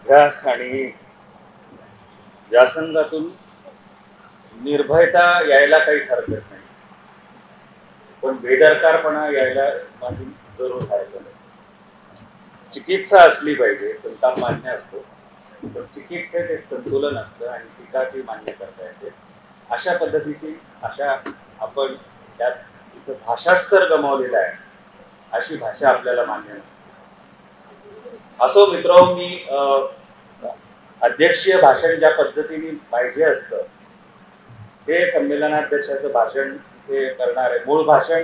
अभ्यास आणि व्यासंगातून निर्भयता यायला काही हरकत नाही, पण बेदरकारपणा यायला माझी जरूर हरकत नाही. चिकित्सा असली पाहिजे, संताप मान्य असतो, पण चिकित्सेत एक संतुलन असतं आणि टीका ती मान्य करता येते. अशा पद्धतीची आपण त्यात इथं भाषास्तर गमावलेला आहे, अशी भाषा आपल्याला मान्य नसते. असो मित्र, मी अध्यक्षीय भाषण ज्या पद्धतीने पाहिजे असतं ते संमेलनाध्यक्षाचं भाषण ते करणार आहे. मूळ भाषण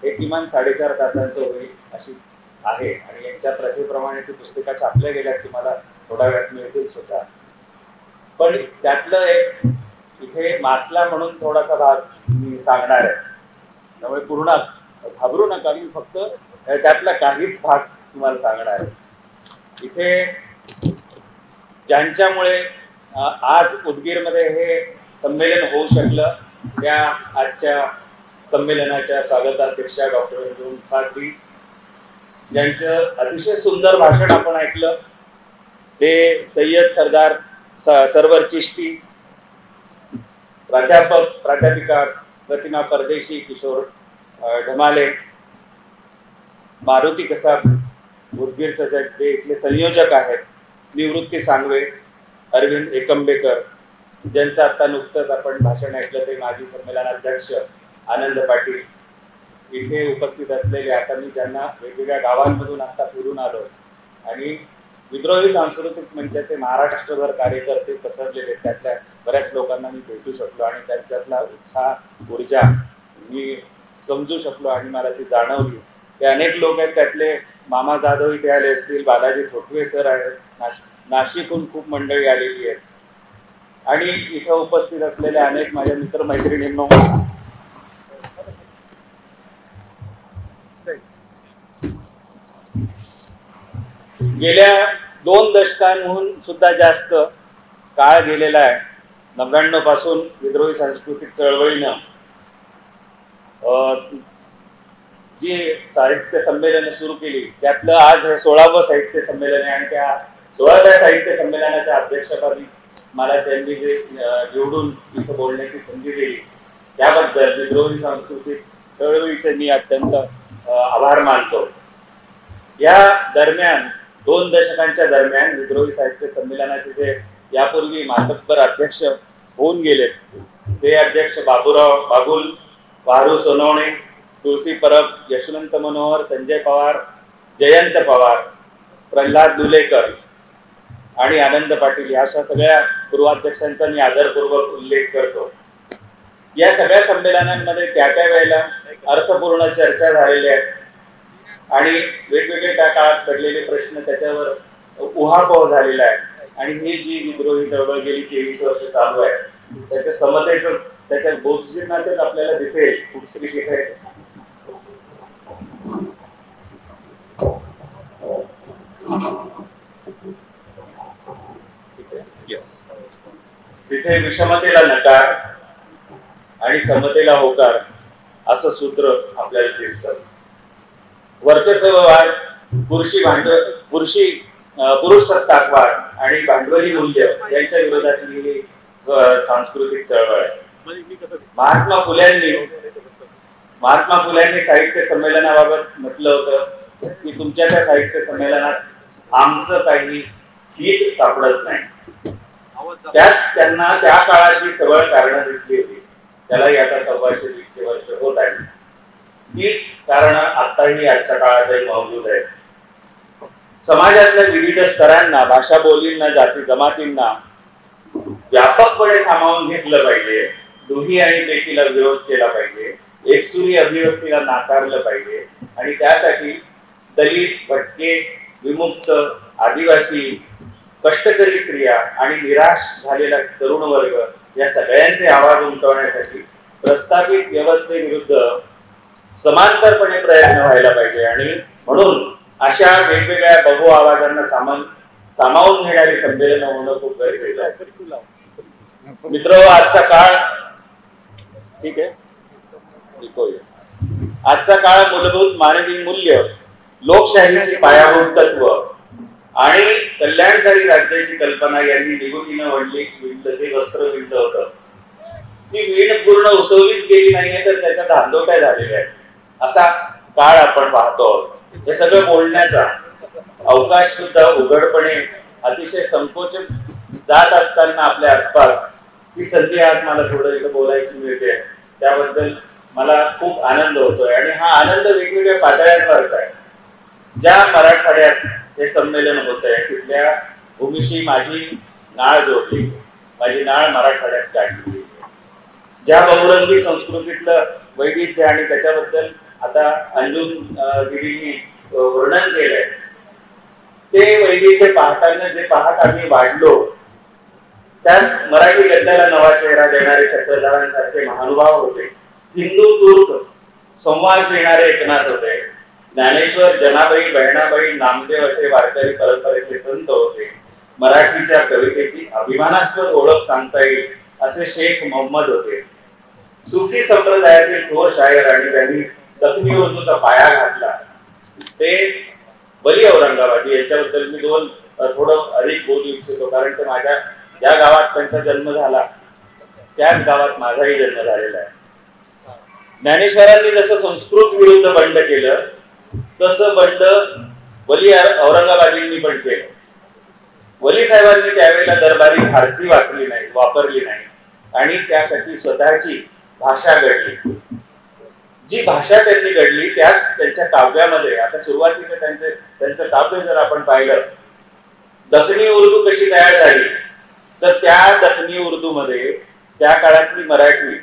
हे किमान 4.5 तासांचं होईल अशी आहे आणि यांच्या प्रथेप्रमाणे ती पुस्तिका छापल्या गेल्या की मला थोडा वेळ मिळतील सुद्धा. पण त्यातलं एक इथे मासला म्हणून थोडासा भाग मी सांगणार आहे, त्यामुळे पूर्ण घाबरू नका. मी फक्त त्यातला काहीच भाग तुम्हाला सांगणार आहे. इथे ज्यांच्यामुळे आज उदगीरमध्ये हे संमेलन होऊ शकलं त्या आजच्या संमेलनाच्या स्वागताध्यक्षा डॉक्टर अंजुम खात्री, ज्यांचं अतिशय सुंदर भाषण आपण ऐकलं ते सय्यद सरदार सरवर चिश्ती, प्राध्यापिका प्रतिमा परदेशी, किशोर ढमाले, मारुती कसाब, उदगीरचे जे इथले संयोजक आहेत, निवृत्ती सांगवे, अरविंद एकंबेकर, ज्यांचं आता नुकतंच आपण भाषण ऐकलं ते माजी संमेलनाध्यक्ष आनंद पाटील, इथे उपस्थित असलेले आता मी ज्यांना वेगवेगळ्या गावांमधून आता फिरून आलो आणि विद्रोही सांस्कृतिक मंचाचे महाराष्ट्रभर कार्यकर्ते पसरलेले त्यातल्या बऱ्याच लोकांना मी भेटू शकलो आणि त्यांच्यातला उत्साह, ऊर्जा मी समजू शकलो आणि मला ती जाणवली. ते अनेक लोक आहेत, त्यातले मामा जाधव इथे आले असतील, बालाजी थोटवे सर आहेत, नाशिकहून खूप मंडळी आलेली आहेत आणि इथं उपस्थित असलेल्या अनेक माझ्या मित्रमैत्रिणींनो, गेल्या 2 दशकांहून सुद्धा जास्त काळ गेलेला आहे. 99 पासून विद्रोही सांस्कृतिक चळवळीनं जी साहित्य संमेलन सुरू केली त्यातलं आज हे 16वं साहित्य संमेलन आहे आणि त्या 16व्या साहित्य संमेलनाच्या अध्यक्षपदी मला त्यांनी जे निवडून इथं बोलण्याची संधी दिली त्याबद्दल विद्रोही सांस्कृतिक चळवळीचे मी अत्यंत आभार मानतो. या दरम्यान 2 दशकांच्या दरम्यान विद्रोही साहित्य संमेलनाचे जे यापूर्वी मातब्बर अध्यक्ष होऊन गेले ते अध्यक्ष बाबुल, वारू सोनवणे, तुळसी परब, यशवंत मनोहर, संजय पवार, जयंत पवार, प्रल्हाद लुलेकर आणि आनंद पाटील या अशा सगळ्या पूर्वाध्यक्षांचा मी आदरपूर्वक उल्लेख करतो. या सगळ्या संमेलनांमध्ये त्या वेळेला अर्थपूर्ण चर्चा झालेली आहे आणि वेगवेगळे त्या काळात पडलेले प्रश्न त्याच्यावर उहापोह झालेला आहे आणि ही जी विद्रोही चळवळ गेली 23 वर्ष चालू आहे त्याच्या समतेचं त्याच्या बोधचिन्हातच आपल्याला दिसेल कुठेतरी तिथे विषमतेला नकार आणि समतेला होकार असं सूत्र आपल्याला दिसतं. वर्चस्ववाद, पुरुष सत्ताकवाद आणि भांडवली मूल्य यांच्या विरोधातली सांस्कृतिक चळवळ आहे. महात्मा फुल्यांनी साहित्य संमेलनाबाबत म्हटलं होतं की तुमच्या त्या साहित्य संमेलनात आमचं काही हित सापडत नाही. त्यात त्यांना त्या काळाची सबळ कारणं दिसली होती. त्यालाही आता 125 वर्ष होत आहे. हीच कारणं आताही आजच्या काळातही मौजूद आहेत. समाजातल्या विविध स्तरांना, भाषा बोलींना, जाती जमातींना व्यापकपणे सामावून घेतलं पाहिजे. दुही आणि पेकीला विरोध केला पाहिजे. एकसुरी अभिव्यक्तीला नाकारलं पाहिजे आणि त्यासाठी दलित, भटके, विमुक्त, आदिवासी, कष्टकरी स्त्रिया आणि निराश झालेला तरुण वर्ग या सगळ्यांचे आवाज उमटवण्यासाठी प्रस्थापित व्यवस्थेविरुद्ध समांतरपणे प्रयत्न व्हायला पाहिजे आणि म्हणून अशा वेगवेगळ्या बहु आवाजांना सामावून घेणारी संमेलन होणं खूप गरजेचं आहे. मित्र, आजचा काळ ठीक आहे, आजचा काळ मूलभूत मानवी मूल्य, लोकशाहीची पायाभूत तत्व आणि कल्याणकारी राज्याची कल्पना यांनी निगुतीनं विणलं ते वस्त्र विणलं होतं. ती वीण पूर्ण उसवलीच गेली नाहीये तर त्याच्या धांदोट्या झालेल्या आहेत. असा काळ आपण पाहतो. हे सगळं बोलण्याचा अवकाश सुद्धा उघडपणे अतिशय संकोचित जात असताना आपल्या आसपास ही संधी आज मला थोडं इथं बोलायची मिळते. त्याबद्दल मला खूप आनंद होतोय आणि हा आनंद वेगवेगळ्या पातळ्यांवरचा आहे. ज्या मराठवाड्यात हे संमेलन होत आहे तिथल्या भूमीशी माझी नाळ जोडली, माझी नाळ मराठवाड्यात काढली. ज्या बहुरंगी संस्कृतीतलं वैविध्य आणि त्याच्याबद्दल आता अंजुम दिदींनी वर्णन केलंय ते वैविध्य पाहताना जे पाहत आम्ही वाढलो त्यात मराठी गद्याला नवा चेहरा देणारे चक्रधरांसारखे महानुभाव होते. हिंदू तुर्क संवाद देणारे एकनाथ होते. ज्ञानेश्वर, जनाबाई, बहिणाबाई, नामदेव असे वारकरी परंपरेतले संत होते. मराठीच्या कवितेची अभिमानास्पद ओळख सांगता येईल असे शेख मोहम्मद होते. सुफी संप्रदायातील थोर शायर आणि त्यांनी दखनी उर्दूचा पाया घातला ते वली औरंगाबादी यांच्याबद्दल मी थोडं अधिक बोलू इच्छितो. कारण ते माझ्या ज्या गावात त्यांचा जन्म झाला त्याच गावात माझाही जन्म झालेला आहे. ज्ञानेश्वरांनी जसं संस्कृत विरुद्ध बंड केलं तसं बंड वली औरंगाबादींनी पण केलं. वली साहेबांनी त्यावेळेला दरबारी फारसी वापरली नाही आणि त्यासाठी स्वतःची भाषा घडली. जी भाषा त्यांनी घडली त्याच त्यांच्या काव्यामध्ये आता सुरुवातीचं त्यांचं काव्य जर आपण पाहिलं दखनी उर्दू कशी तयार झाली तर त्या दखनी उर्दू मध्ये त्या काळातली मराठी,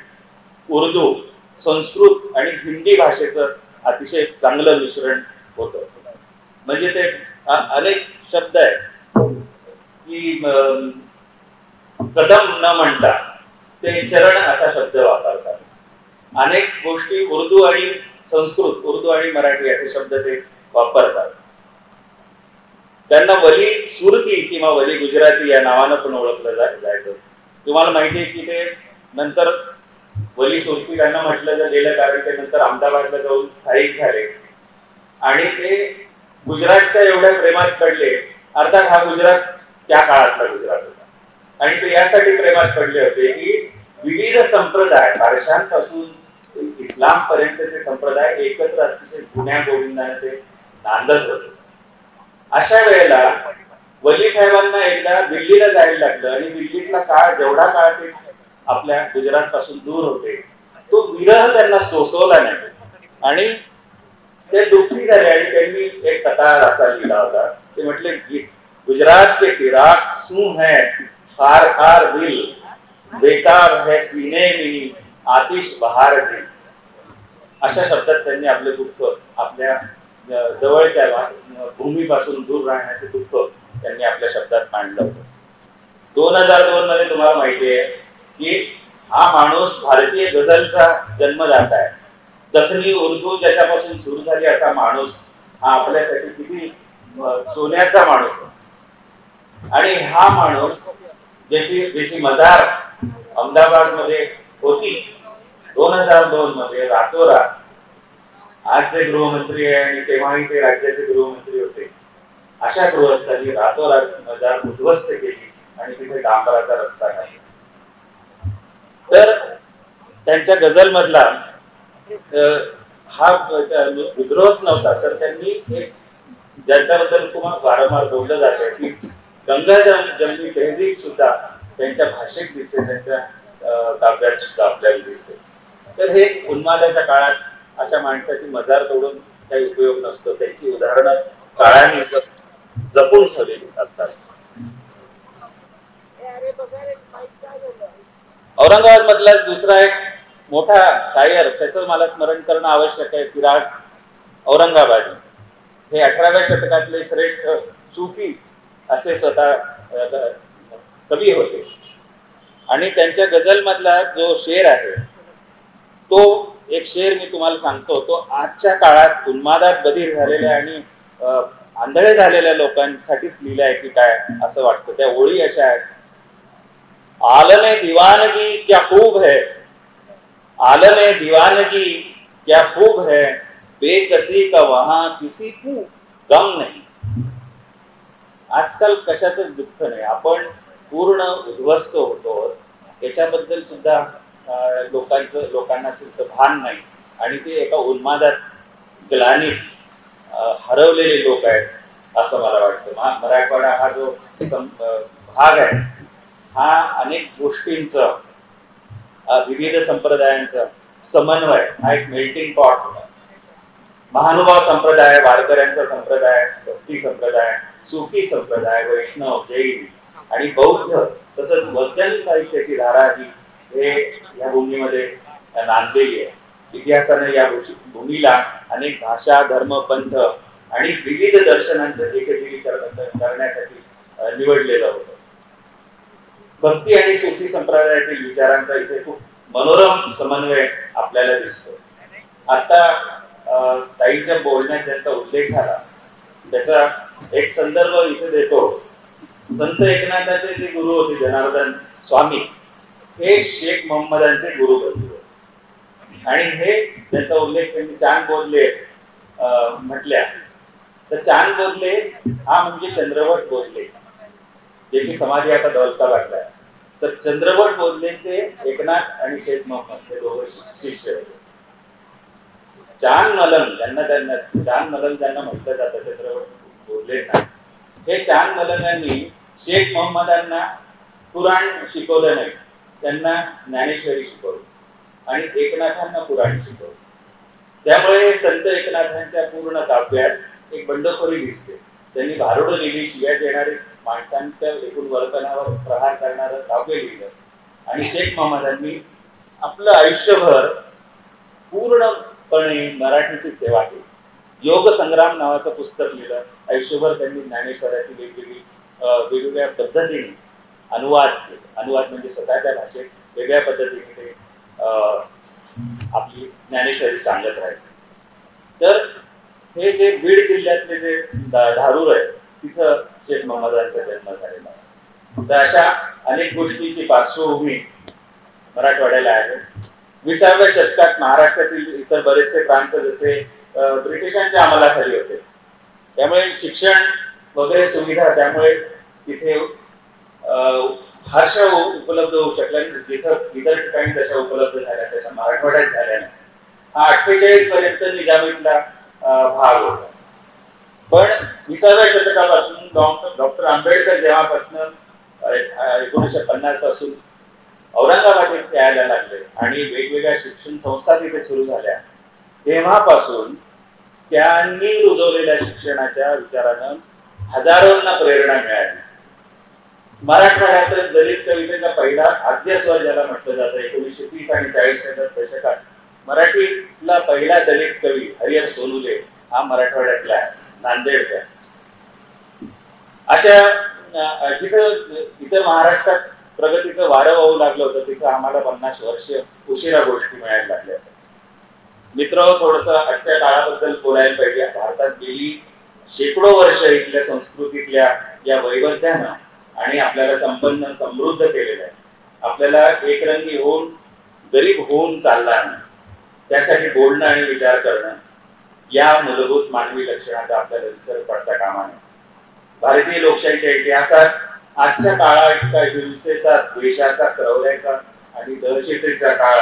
उर्दू, संस्कृत आणि हिंदी भाषेचं अतिशय चांगलं मिश्रण होतं. म्हणजे ते अनेक शब्द आहेत की कदम न म्हणता ते चरण असा शब्द वापरतात. अनेक गोष्टी उर्दू आणि संस्कृत, उर्दू आणि मराठी असे शब्द ते वापरतात. त्यांना वली सुरती किंवा वली गुजराती या नावानं पण ओळखलं जायचं. तुम्हाला माहिती आहे की ते नंतर वली सुरती त्यांना म्हटलं गेलं कारण ते नंतर अहमदाबादला जाऊन स्थायिक झाले आणि ते गुजरातच्या एवढ्या प्रेमात पडले. अर्थात हा गुजरात त्या काळातला गुजरात होता आणि ते यासाठी प्रेमात पडले होते की विविध संप्रदाय पारशांपासून इस्लाम पर्यंतचे संप्रदाय एकत्र अतिशय गुण्या गोविंदाने ते नांदत होते. अशा वेळेला वली साहेबांना एकदा दिल्लीला जायला लागलं आणि दिल्लीतला काळ जेवढा काळ ते आपल्या गुजरात पासून दूर होते तो विरह त्यांना सोसवला नाही आणि ते दुःखी झाले आणि त्यांनी एक कथा असा लिहिला होता. ते म्हटले गुजरात के फिराक सू है खार खार दिल बेकार है सीने में आतिश बहार दिल. अशा शब्दात त्यांनी आपले दुःख आपल्या जवळच्या भूमीपासून दूर राहण्याचे दुःख त्यांनी आपल्या शब्दात मांडलं. 2002 मध्ये तुम्हाला माहिती आहे की हा माणूस भारतीय गझलचा जन्मदाता आहे. दखनी उर्दू ज्याच्यापासून सुरू झाली असा माणूस हा आपल्यासाठी किती सोन्याचा माणूस आहे. आणि हा माणूस ज्याची मजार अहमदाबाद मध्ये होती 2002 मध्ये रातोरात आज जे गृहमंत्री आहे आणि तेव्हाही ते राज्याचे गृहमंत्री होते अशा गृहस्थांनी रातोरात मजार उद्ध्वस्त केली आणि तिथे डांबराचा रस्ता नाही. तर त्यांच्या गझल मधला हा विद्रोहच नव्हता तर त्यांनी एक ज्यांच्याबद्दल तुम्हाला वारंवार बोललं जातं की गंगा जमनी तहजीब सुद्धा त्यांच्या भाषेत दिसते, त्यांच्या काव्यात सुद्धा आपल्याला दिसते. तर हे उन्मादाच्या काळात अशा माणसाची मजार तोडून काही उपयोग नसतो. त्यांची उदाहरणं काळाने जपून ठेवलेली असतात. औरंगाबाद मधलाच दुसरा एक मोठा शायर त्याचं मला स्मरण करणं आवश्यक आहे, सिराज औरंगाबादी. हे 18व्या शतकातले श्रेष्ठ सुफी असे स्वतः कवी होते आणि त्यांच्या गझल मधला जो शेर आहे तो एक शेर मी तुम्हाला सांगतो. तो आजच्या काळात उन्मादात बधीर झालेल्या आणि आंधळे झालेल्या लोकांसाठीच लिहिला आहे की काय असं वाटतं. त्या ओळी अशा आहेत. आलमे दीवानगी क्या खूब है, आलमे दीवानगी क्या खूब है, बेकसी का वहां किसी को गम नहीं. आजकाल कशाचं दुःख नाही, आपण पूर्ण उद्ध्वस्त होतो याच्याबद्दल सुद्धा लोकांना तुमचं भान नाही आणि ते एका उन्मादात ग्लानीत हरवलेले लोक आहेत असं मला वाटतं. मराठवाडा हा जो भाग आहे हा अनेक गोष्टींचं विविध संप्रदायांचा समन्वय हा एक मेल्टिंग पॉट होता. महानुभाव संप्रदाय, वारकऱ्यांचा संप्रदाय, भक्ती संप्रदाय, सुफी संप्रदाय, वैष्णव, जैन आणि बौद्ध तसंच वैज्ञानिक साहित्याची धारा ही हे या भूमीमध्ये नांदलेली आहे. इतिहासाने या भूमीला अनेक भाषा, धर्म, पंथ आणि विविध दर्शनांचं एकत्रीकरण करण्यासाठी निवडलेलं होतं. भक्ती आणि सुफी संप्रदायातील विचारांचा इथे खूप मनोरम समन्वय आपल्याला दिसतो. आता ताईच्या बोलण्यात ज्यांचा उल्लेख झाला त्याचा एक संदर्भ इथे देतो. संत एकनाथाचे जे गुरु होते जनार्दन स्वामी हे शेख मोहम्मदांचे गुरु बनले आणि हे त्यांचा उल्लेख त्यांनी चांद बोधले म्हटल्या तर चांद बोधले हा म्हणजे चंद्रवट बोधले ज्याची समाधी आता दौलताबादला आहे. तर चंद्रवट बोधलेंचे एकनाथ आणि शेख मोहम्मद हे दोघं शिष्य होते. चांद मलंग ज्यांना म्हटलं जातं चंद्रवट बोधलेंना, हे चांद मलंगांनी शेख मोहम्मदांना कुराण शिकवलं नाही, त्यांना ज्ञानेश्वरी शिकवली आणि एकनाथांना पुराण शिकवलं. त्यामुळे संत एकनाथांच्या पूर्ण काव्यात एक बंडखोरी दिसते. त्यांनी भारुड लिहिली, शिव्या देणारे माणसांच्या एकूण वर्तनावर प्रहार करणारं काव्य लिहिलं आणि शेख मोहम्मदांनी आपलं आयुष्यभर पूर्णपणे मराठीची सेवा केली. योग संग्राम नावाचं पुस्तक लिहिलं. आयुष्यभर त्यांनी ज्ञानेश्वराची वेगवेगळ्या पद्धतीने अनुवाद म्हणजे स्वतःच्या भाषेत वेगळ्या पद्धतीने ते आपली ज्ञानेश्वरी सांगत राहिले. तर हे जे बीड जिल्ह्यातले जे धारूर आहे तिथं शेख मोहम्मदांचा जन्म झालेला आहे. तर अशा अनेक गोष्टीची पार्श्वभूमी मराठवाड्याला आहे. 20व्या शतकात महाराष्ट्रातील इतर बरेचसे प्रांत जसे ब्रिटिशांच्या अंमलाखाली होते, त्यामुळे शिक्षण वगैरे सुविधा त्यामुळे तिथे फारशा उपलब्ध होऊ शकल्या. जिथं इतर ठिकाणी जशा उपलब्ध झाल्या तशा मराठवाड्यात झाल्या नाही. हा 48 पर्यंत निजामीतला भाग होता. पण 20व्या शतकापासून डॉक्टर आंबेडकर जेव्हापासून 1950 पासून औरंगाबाद यायला लागले आणि वेगवेगळ्या शिक्षण संस्था तिथे सुरू झाल्या तेव्हापासून त्यांनी रुजवलेल्या शिक्षणाच्या विचारानं हजारोंना प्रेरणा मिळाली. मराठवाड्यात दलित कवितेचा पहिला आद्यस्वर ज्याला म्हटलं जातं 1930 आणि 40च्या दशकात मराठीतला पहिला दलित कवी हरिहर सोनुले हा मराठवाड्यातला आहे, नांदेडचा. अशा जिथं महाराष्ट्रात प्रगतीचं वारं वाहू लागलं होतं तिथं आम्हाला 50 वर्ष उशिरा गोष्टी मिळायला लागल्या. मित्र थोडस आजच्या काळाबद्दल बोलायला पाहिजे. भारतात गेली शेकडो वर्ष इथल्या संस्कृतीतल्या या वैविध्यानं आणि आपल्याला संपन्न समृद्ध केलेलं आहे. आपल्याला एकरंगी होऊन गरीब होऊन चालला नाही. त्यासाठी बोलणं आणि विचार करणं या मूलभूत मानवी लक्षणाचा आपल्याला विसर पडता कामा नये. भारतीय लोकशाहीच्या इतिहासात आजच्या काळात इतका हिंसेचा, द्वेषाचा, क्रौर्याचा आणि दहशतीचा काळ,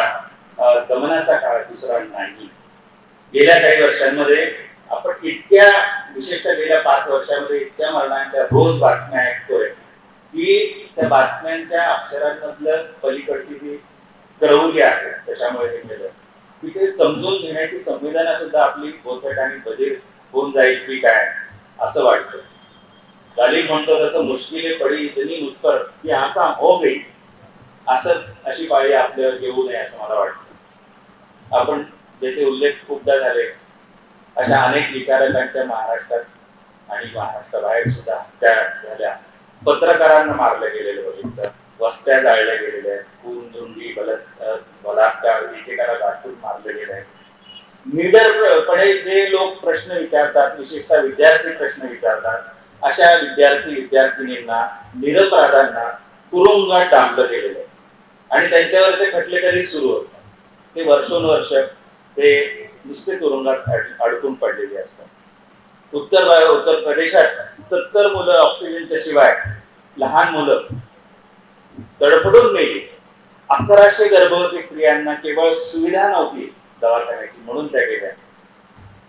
दमनाचा काळ दुसरा नाही. गेल्या काही वर्षांमध्ये आपण इतक्या, विशेषतः गेल्या 5 वर्षांमध्ये इतक्या मरणांच्या रोज बातम्या ऐकतोय की त्या बातम्यांच्या अक्षरांमधलं पलीकडची जी क्रौर्य आहे त्याच्यामुळे हे केलं की ते समजून घेण्याची संवेदना सुद्धा आपली बोथट आणि बधीर होऊन जाईल की काय असं वाटतं. गालिब म्हणतो तसं मुश्किले पडी इतनी मुस्कर की असा हो गई, अशी पाळी आपल्यावर येऊ नये असं मला वाटतं. आपण ज्याचे उल्लेख खूपदा झाले अशा अनेक विचारकांच्या महाराष्ट्रात आणि महाराष्ट्राबाहेर सुद्धा हत्या झाल्या. पत्रकारांना मारलं गेलेलं बघितलं, वस्त्या जाळल्या गेलेल्या आहेत, खून, झुंडी, बलात्कार, एकेकाला गाठून मारले गेले आहेत. निडरपणे जे लोक प्रश्न विचारतात, विशेषतः विद्यार्थी प्रश्न विचारतात, अशा विद्यार्थिनींना, निरपराधांना तुरुंगात डांबलं गेलेलं आहे आणि त्यांच्यावरचे खटले कधी सुरू होतात. ते वर्षोनवर्ष ते नुसते तुरुंगात अडकून पडलेले असतात. उत्तर प्रदेशात 70 मुलं ऑक्सिजनच्या शिवाय, लहान मुलं तडफडून मेली. 1100 गर्भवती स्त्रियांना केवळ सुविधा नव्हती दवाखान्याची म्हणून त्या गेल्या.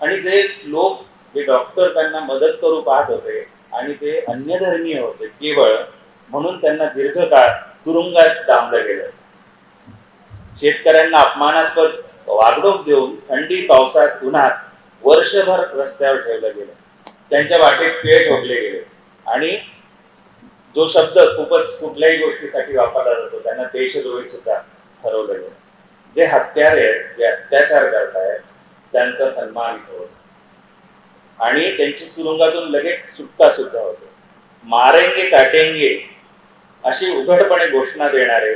आणि जे लोक, जे डॉक्टर त्यांना मदत करू पाहत होते आणि ते अन्यधर्मीय होते केवळ, म्हणून त्यांना दीर्घकाळ तुरुंगात डांबलं गेलं. शेतकऱ्यांना अपमानास्पद वागणूक देऊन थंडी पावसात उन्हात वर्षभर रस्त्यावर ठेवलं गेलं. त्यांच्या वाटेत पेट ठोकले गेले. आणि जो शब्द खूपच कुठल्याही गोष्टीसाठी वापरला जातो, त्यांना देशद्रोही सुद्धा ठरवलं गेलं. जे हत्यारे, जे अत्याचार करतायत त्यांचा सन्मान होतो आणि त्यांची तुरुंगातून लगेच सुटका सुद्धा होते. मारेंगे काटेंगे अशी उघडपणे घोषणा देणारे,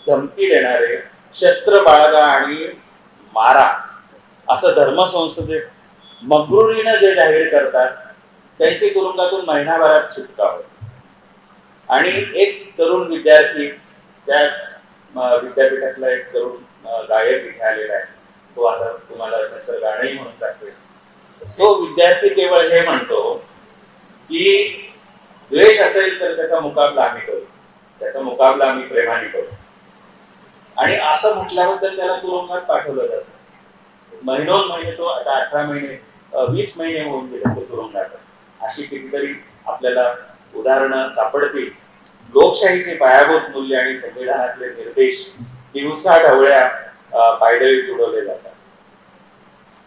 धमकी देणारे, शस्त्र बाळगा आणि मारा असं धर्मसंसदेत मगरुरीनं जे जाहीर करतात, त्यांची तुरुंगातून महिनाभरात सुटका होते. आणि एक तरुण विद्यार्थी, त्याच विद्यापीठातला एक तरुण गायक इथे आलेला आहे, तो आता तुम्हाला नंतर गाणंही म्हणून दाखवेल. तो विद्यार्थी केवळ हे म्हणतो की द्वेष असेल तर त्याचा मुकाबला आम्ही करू, त्याचा मुकाबला आम्ही प्रेमाने करू. आणि असं म्हटल्याबद्दल त्याला तुरुंगात पाठवलं जातं. महिनोन महिने, तो आता 18 महिने 20 महिने होऊन गेले तो तुरुंगात. अशी कितीतरी आपल्याला उदाहरणं सापडतील. लोकशाहीचे पायाभूत मूल्य आणि संविधानातले निर्देश दिवसा ढवळ्या पायदळी तुडवले जातात.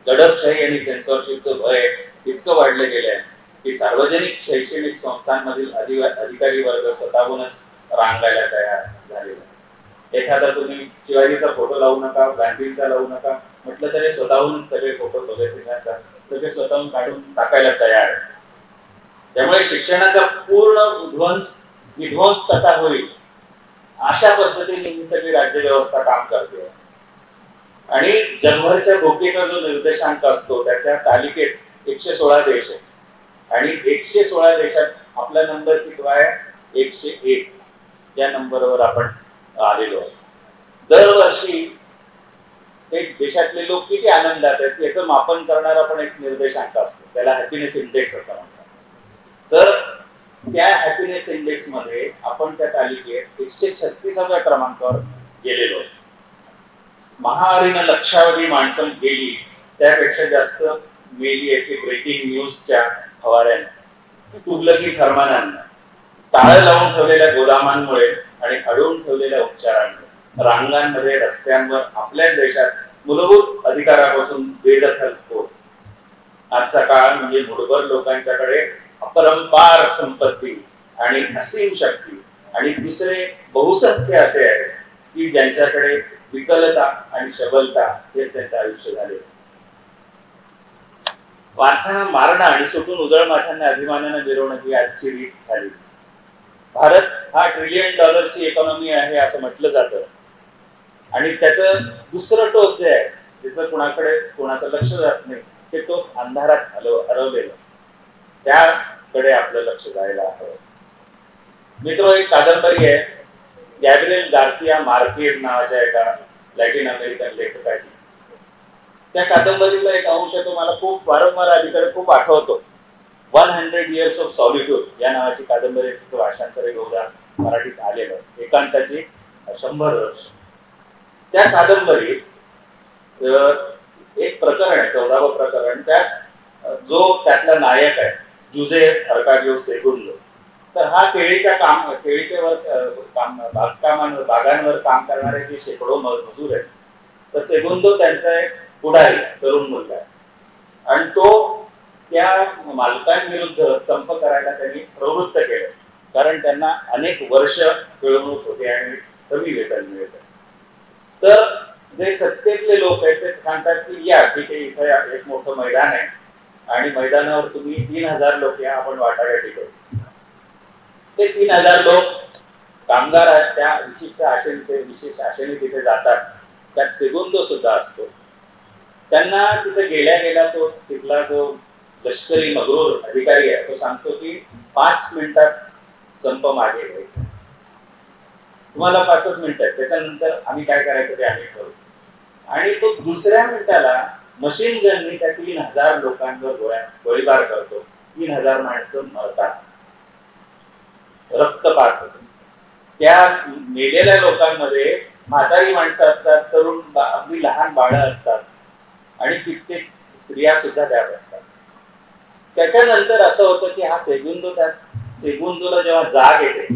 दडपशाही आणि सेन्सॉरशिपचं भय इतकं वाढलं गेलं आहे की सार्वजनिक शैक्षणिक संस्थांमधील अधिकारी वर्ग स्वतःहूनच रांगायला तयार झालेला. एखादा तुम्ही शिवाजीचा फोटो लावू नका, गांधींचा लावू नका म्हटलं तरी स्वतःहूनच सगळे फोटो भगतसिंगांचा सगळे स्वतःहून काढून टाकायला तयार आहे. त्यामुळे शिक्षणाचा पूर्ण विध्वंस कसा होईल अशा पद्धतीने ही सगळी राज्यव्यवस्था काम करते. आणि जगभरच्या भूकेचा जो निर्देशांक असतो त्याच्या तालिकेत 116 देश आहे. आणि 116 देशात आपला नंबर कितवा आहे? 101 या नंबरवर आपण आलेलो आहे. दरवर्षी एक देशातले लोक किती आनंदात आहेत याचं मापन करणारा पण एक निर्देशांक असतो, त्याला हॅपीनेस इंडेक्स असं म्हणतात. तर त्या हॅपीनेस इंडेक्स मध्ये आपण त्या तालिकेत 136व्या क्रमांकावर गेलेलो. महाआरीनं लक्षावधी माणसं गेली, त्यापेक्षा जास्त मेली आहे ती ब्रेकिंग न्यूजच्या फवाऱ्याने, तुगलकी फरमानांना, टाळं लावून ठेवलेल्या गोदामांमुळे आणि अडवून ठेवलेल्या उपचारांमुळे, रांगांमध्ये, रस्त्यांवर आपल्याच देशात मूलभूत अधिकारापासून बेदखल होत. आजचा काळ म्हणजे मुठभर लोकांच्याकडे अपरंपार संपत्ती आणि असीम शक्ती आणि दुसरे बहुसंख्य असे आहेत की ज्यांच्याकडे विकलता आणि शबलता हेच त्यांचं आयुष्य झाले. वारसांना मारणं आणि सुटून उजळ माथ्यांना अभिमानानं मिरवणं ही आजची रीत झाली. भारत हा $1 ट्रिलियन इकॉनॉमी आहे असं म्हटलं जातं. आणि त्याचं दुसरं टोक जे आहे, ज्याचं कोणाचं लक्ष जात नाही, ते टोक अंधारात हरवलेलं, त्याकडे आपलं लक्ष जायला हवं. मित्र, एक कादंबरी आहे गॅब्रिएल गार्सिया मार्केज नावाच्या एका लॅटिन अमेरिकन लेखकाची. त्या कादंबरीला एक अंश तो मला खूप वारंवार अलीकडे खूप आठवतो. 100 Years of Solitude या नावाची कादंबरी, तिचं भाषांतर बहुधा मराठीत आलेलं, एकांताची 100 वर्ष. त्या कादंबरीत एक प्रकरण आहे, 14वं प्रकरण. त्यात जो त्यातला नायक आहे जुझे अर्काडियो सेगुंदो, तर हा बागांवर काम करणारे जे शेकडो मजूर आहेत, तर सेगुंदो त्यांचा एक पुढारी तरुण मुलगा आहे. आणि तो त्या मालकांविरुद्ध संप करायला त्यांनी प्रवृत्त केलं, कारण त्यांना अनेक वर्ष मिळवणूक होते आणि कमी वेतन मिळत. तर जे सत्तेतले लोक आहेत ते सांगतात की या ठीक आहे, इथं एक मोठं मैदान आहे आणि मैदानावर तुम्ही 3000 लोक या, आपण वाटाघाटी करू. ते 3000 लोक कामगार आहेत, त्या विशेष आशेने तिथे जातात. त्यात सेगुंदो सुद्धा असतो. त्यांना तिथे गेल्या तो तिथला जो लष्करी मगरूर अधिकारी आहे तो सांगतो की 5 मिनिटात संप मागे घ्यायचा, तुम्हाला 5च मिनिट आहेत, त्याच्यानंतर आम्ही काय करायचं ते आम्ही करू. आणि तो दुसऱ्या मिनिटाला मशीन गननी त्या 3000 लोकांवर गोळीबार करतो. 3000 माणसं मरतात, रक्तपात होतो. त्या मेलेल्या लोकांमध्ये म्हातारी माणसं असतात, तरुण अगदी लहान बाळं असतात आणि कित्येक स्त्रिया सुद्धा त्यात असतात. त्याच्यानंतर असं होतं की हा सेगुंदोला जेव्हा जाग येते,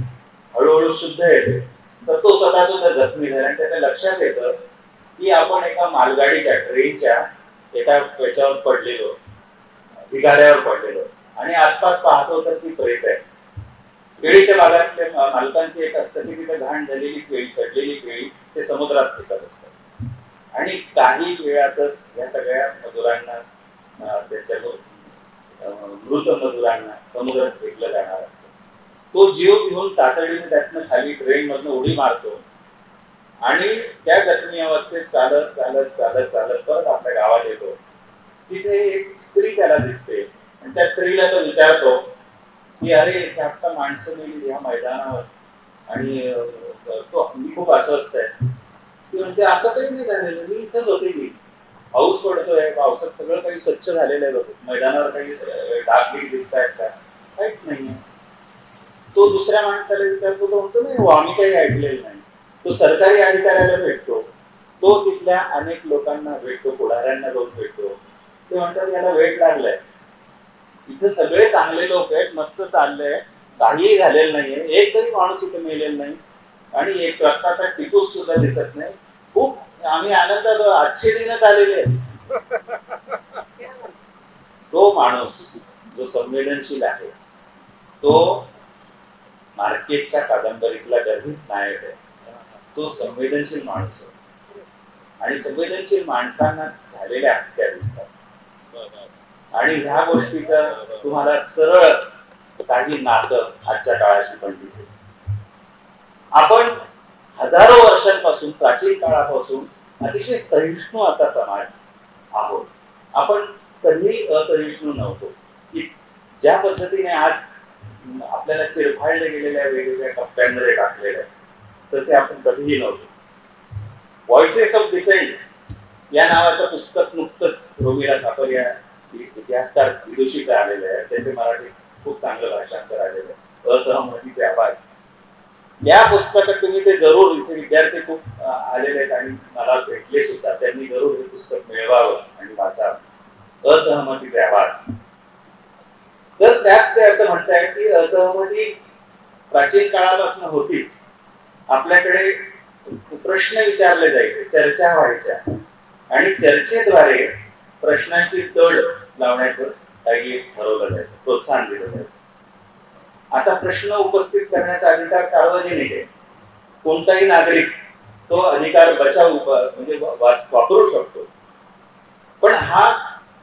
हळूहळू शुद्ध येते, तर तो स्वतः सुद्धा जखमी झाला आणि त्याच्या लक्षात येतं की आपण एका मालगाडीच्या ट्रेनच्या एका याच्यावर पडलेलो, ढिगाऱ्यावर पडलेलो आणि आसपास पाहतो तर ती प्रेत आहे. केळीच्या बागातल्या मालकांची एक असतं की तिथे घाण झालेली केळी, सडलेली केळी ते समुद्रात फेकत असतात आणि काही वेळातच या सगळ्या मजुरांना, त्यांच्या मृत मजुरांना समुद्रात फेकलं जाणार असतं. तो जीव घेऊन तातडीने त्यातनं खाली ट्रेन मधनं उडी मारतो आणि त्या जखमी अवस्थेत चालत चालत चालत चालत परत आपल्या गावात येतो. तिथे एक स्त्री त्याला दिसते आणि त्या स्त्रीला तो विचारतो की अरे आता माणसं गेली या मैदानावर आणि तो मी खूप अस्वस्थ आहे. ती म्हणते असं काही नाही झालेलं, मी इथंच होते की पाऊस पडतोय, पावसात सगळं काही स्वच्छ झालेलं आहे, मैदानावर काही डाग बीग दिसत आहेत का, काहीच नाहीये. तो दुसऱ्या माणसाला विचारतो, तो म्हणतो नाही आम्ही काही ऐकलेलं नाही. तो सरकारी अधिकाऱ्याला भेटतो, तो तिथल्या अनेक लोकांना भेटतो, पुढाऱ्यांना जाऊन भेटतो. ते म्हणतात याला वेट लागलाय, इथे सगळे चांगले लोक आहेत, मस्त चाललंय, काहीही झालेलं नाहीये, एकही माणूस इथे मेलेला नाही आणि एक रक्ताचा टिपूस सुद्धा दिसत नाही, खूप आम्ही आनंदात आजचे दिनच आलेले. तो माणूस जो संवेदनशील आहे, तो मार्केटच्या कादंबरीतला गर्भित नायक आहे. तो संवेदनशील माणूस आहे आणि संवेदनशील माणसांनाच झालेल्या हत्या दिसतात आणि ह्या गोष्टीचं तुम्हाला सरळ काही नातं आजच्या काळाशी पण दिसेल. आपण हजारो वर्षांपासून, प्राचीन काळापासून अतिशय सहिष्णू असा समाज आहोत. आपण कधीही असहिष्णू नव्हतो. की ज्या पद्धतीने आज आपल्याला चिरफाडले गेलेल्या वेगवेगळ्या टप्प्यांमध्ये टाकलेलं आहे, तसे आपण कधीही नव्हतो. व्हॉइसेस ऑफ डिसेंट या नावाचं पुस्तक नुकतंच रोमिला थापर या इतिहासकार विदुषीचं आलेलं आहे. त्याचे मराठी खूप चांगलं भाषांतर आलेलं आहे, असहमतीचे आवाज. या पुस्तकात तुम्ही ते जरूर, इथे विद्यार्थी खूप आलेले आहेत आणि मला भेटले सुद्धा, त्यांनी जरूर हे पुस्तक मिळवावं आणि वाचावं, असहमतीचे आवाज. तर त्यात ते असं म्हणताय की असहमती प्राचीन काळापासून होतीच. आपल्याकडे प्रश्न विचारले जायचे, चर्चा व्हायच्या आणि चर्चेद्वारे प्रश्नांची तड लावण्याचं काही ठरवलं जायचं, प्रोत्साहन दिलं जायचं. आता प्रश्न उपस्थित करण्याचा अधिकार सार्वजनिक आहे. कोणताही नागरिक तो अधिकार म्हणजे वापरू शकतो. पण हा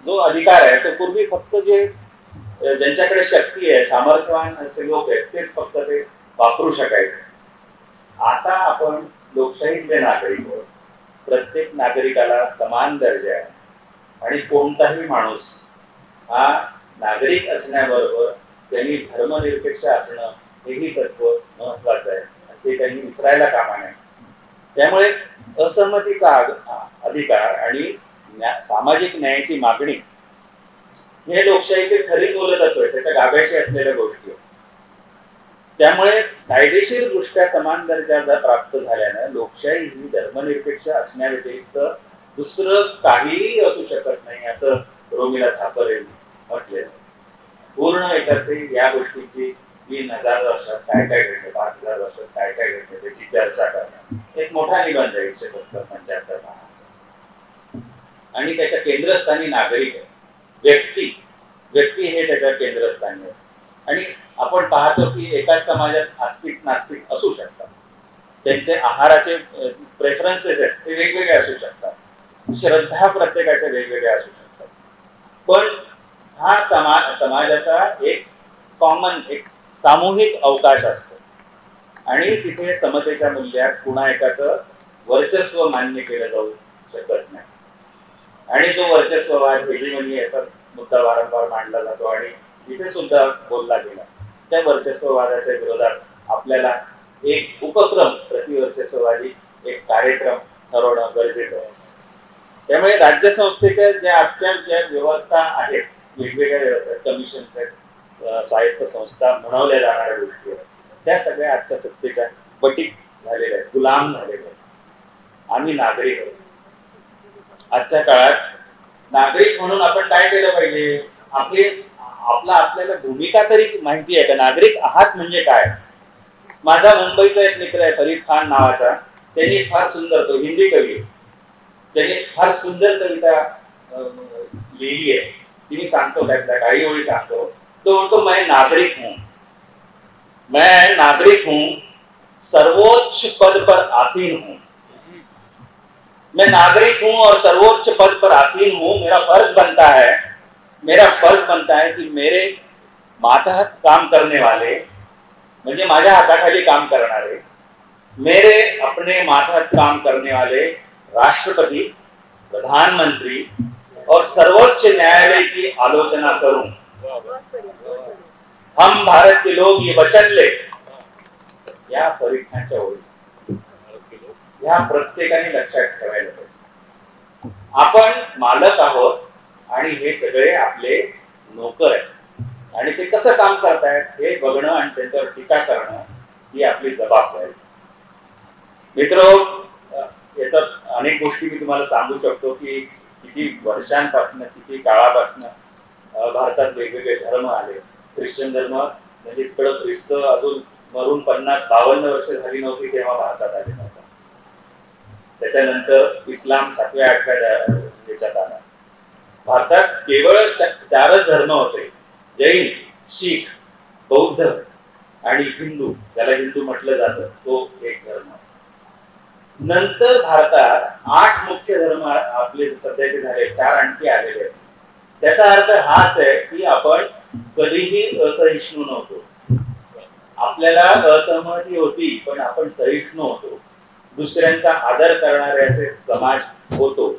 जो अधिकार आहे तो पूर्वी फक्त ज्यांच्याकडे शक्ती आहे, सामर्थ्यवान असे लोक आहेत, तेच फक्त ते वापरू शकायचे. आता आपण लोकशाहीतले नागरिक आहोत. प्रत्येक नागरिकाला समान दर्जा आहे आणि कोणताही माणूस हा नागरिक असण्याबरोबर त्यांनी धर्मनिरपेक्ष असणं हेही तत्व महत्वाचं आहे, ते त्यांनी विसरायला कामा नये. त्यामुळे असहमतीचा अधिकार आणि सामाजिक न्यायाची मागणी हे लोकशाहीचे खरी मूलतत्व आहे, त्याच्या गाभ्याशी असलेल्या गोष्टी. त्यामुळे कायदेशीर दृष्ट्या समान दर्जा प्राप्त झाल्यानं लोकशाही ही धर्मनिरपेक्ष असण्याव्यतिरिक्त दुसरं काहीही असू शकत नाही, असं रोमिला थापर यांनी म्हटले. पूर्ण एकत्रित या गोष्टीची 3000 वर्षात काय काय घडलं, 5000 वर्षात काय काय घडलं त्याची चर्चा करणं एक मोठा निबंध आहे 175 पानांचा. आणि त्याच्या केंद्रस्थानी नागरिक आहे, व्यक्ती हे त्याच्या केंद्रस्थानी आहे. आणि आपण पाहतो की एकाच समाजात आस्तिक नास्तिक असू शकतात, त्यांचे आहाराचे प्रेफरन्सेस आहेत ते वेगवेगळे असू शकतात, श्रद्धा प्रत्येकाच्या वेगवेगळ्या असू शकतात. पण हा समाजाचा एक कॉमन, एक सामूहिक अवकाश असतो आणि तिथे समतेच्या मूल्यात कुणा एकाचं वर्चस्व मान्य केलं जाऊ शकत नाही. आणि जो वर्चस्ववाद, हेजिमनी याचा मुद्दा वारंवार मांडला जातो आणि इथे सुद्धा बोलला गेला. त्या वर्चस्ववादाच्या विरोधात आपल्याला एक उपक्रम, प्रतिवर्चस्ववादी एक कार्यक्रम ठरवणं गरजेचं आहे. त्यामुळे राज्य संस्थेच्या ज्या आजच्या ज्या व्यवस्था आहेत, वेगवेगळ्या व्यवस्था, कमिशन्स आहेत, स्वायत्त संस्था म्हणवल्या जाणाऱ्या गोष्टी आहेत, त्या सगळ्या आजच्या सत्तेच्या बटीक झालेल्या आहेत, गुलाम झालेल्या आहेत. आम्ही नागरिक आहोत. आजच्या काळात नागरिक म्हणून आपण काय केलं पाहिजे? आपल्याला भूमिका तरी माहिती आहे का? नागरिक आहात म्हणजे काय? माझा मुंबईचा एक मित्र आहे फरीद खान नावाचा, त्यांनी फार सुंदर, तो हिंदी कवी, त्यांनी फार सुंदर कविता लिहिली आहे. ती मी सांगतो, त्यातल्या काही ओळी सांगतो. तो म्हणतो, मैं नागरिक हूं, सर्वोच्च पद पर आसीन हूं. मैं नागरिक हूं और सर्वोच्च पद पर आसीन हूं. मेरा फर्ज बनता है कि मेरे मातहत काम करने वाले, म्हणजे माझ्या हाताखाली काम करणारे, मेरे अपने मातहत काम करने वाले राष्ट्रपति, प्रधानमंत्री और सर्वोच्च न्यायालय की आलोचना करूं. हम भारत के लोग ये वचन ले. या फरीद खानच्या ओळी या प्रत्येकाने लक्षात ठेवायला पाहिजे. आपण मालक आहोत आणि हे सगळे आपले नोकर आहेत, आणि ते कसं काम करतायत हे बघणं आणि त्यांच्यावर टीका करणं ही आपली जबाबदारी. मित्र, याच्यात अनेक गोष्टी मी तुम्हाला सांगू शकतो की किती वर्षांपासून, किती काळापासून भारतात वेगवेगळे धर्म आले. ख्रिश्चन धर्म म्हणजे इकडं ख्रिस्त अजून मरून 50-52 वर्ष झाली नव्हती तेव्हा भारतात आले नव्हता. त्याच्यानंतर इस्लाम 7व्या-8व्या याच्यात आला. भारतात केवळ 4च धर्म होते, जैन, शीख, बौद्ध आणि हिंदू, ज्याला हिंदू म्हटलं जातं, तो एक धर्म. नंतर भारतात 8 मुख्य धर्म आपले सध्याचे झाले, 4 आणखी आलेले आहेत. त्याचा अर्थ हाच आहे की आपण कधीही असहिष्णू नव्हतो. आपल्याला असहमती होती पण आपण सहिष्णू होतो, दुसऱ्यांचा आदर करणारे असे समाज होतो.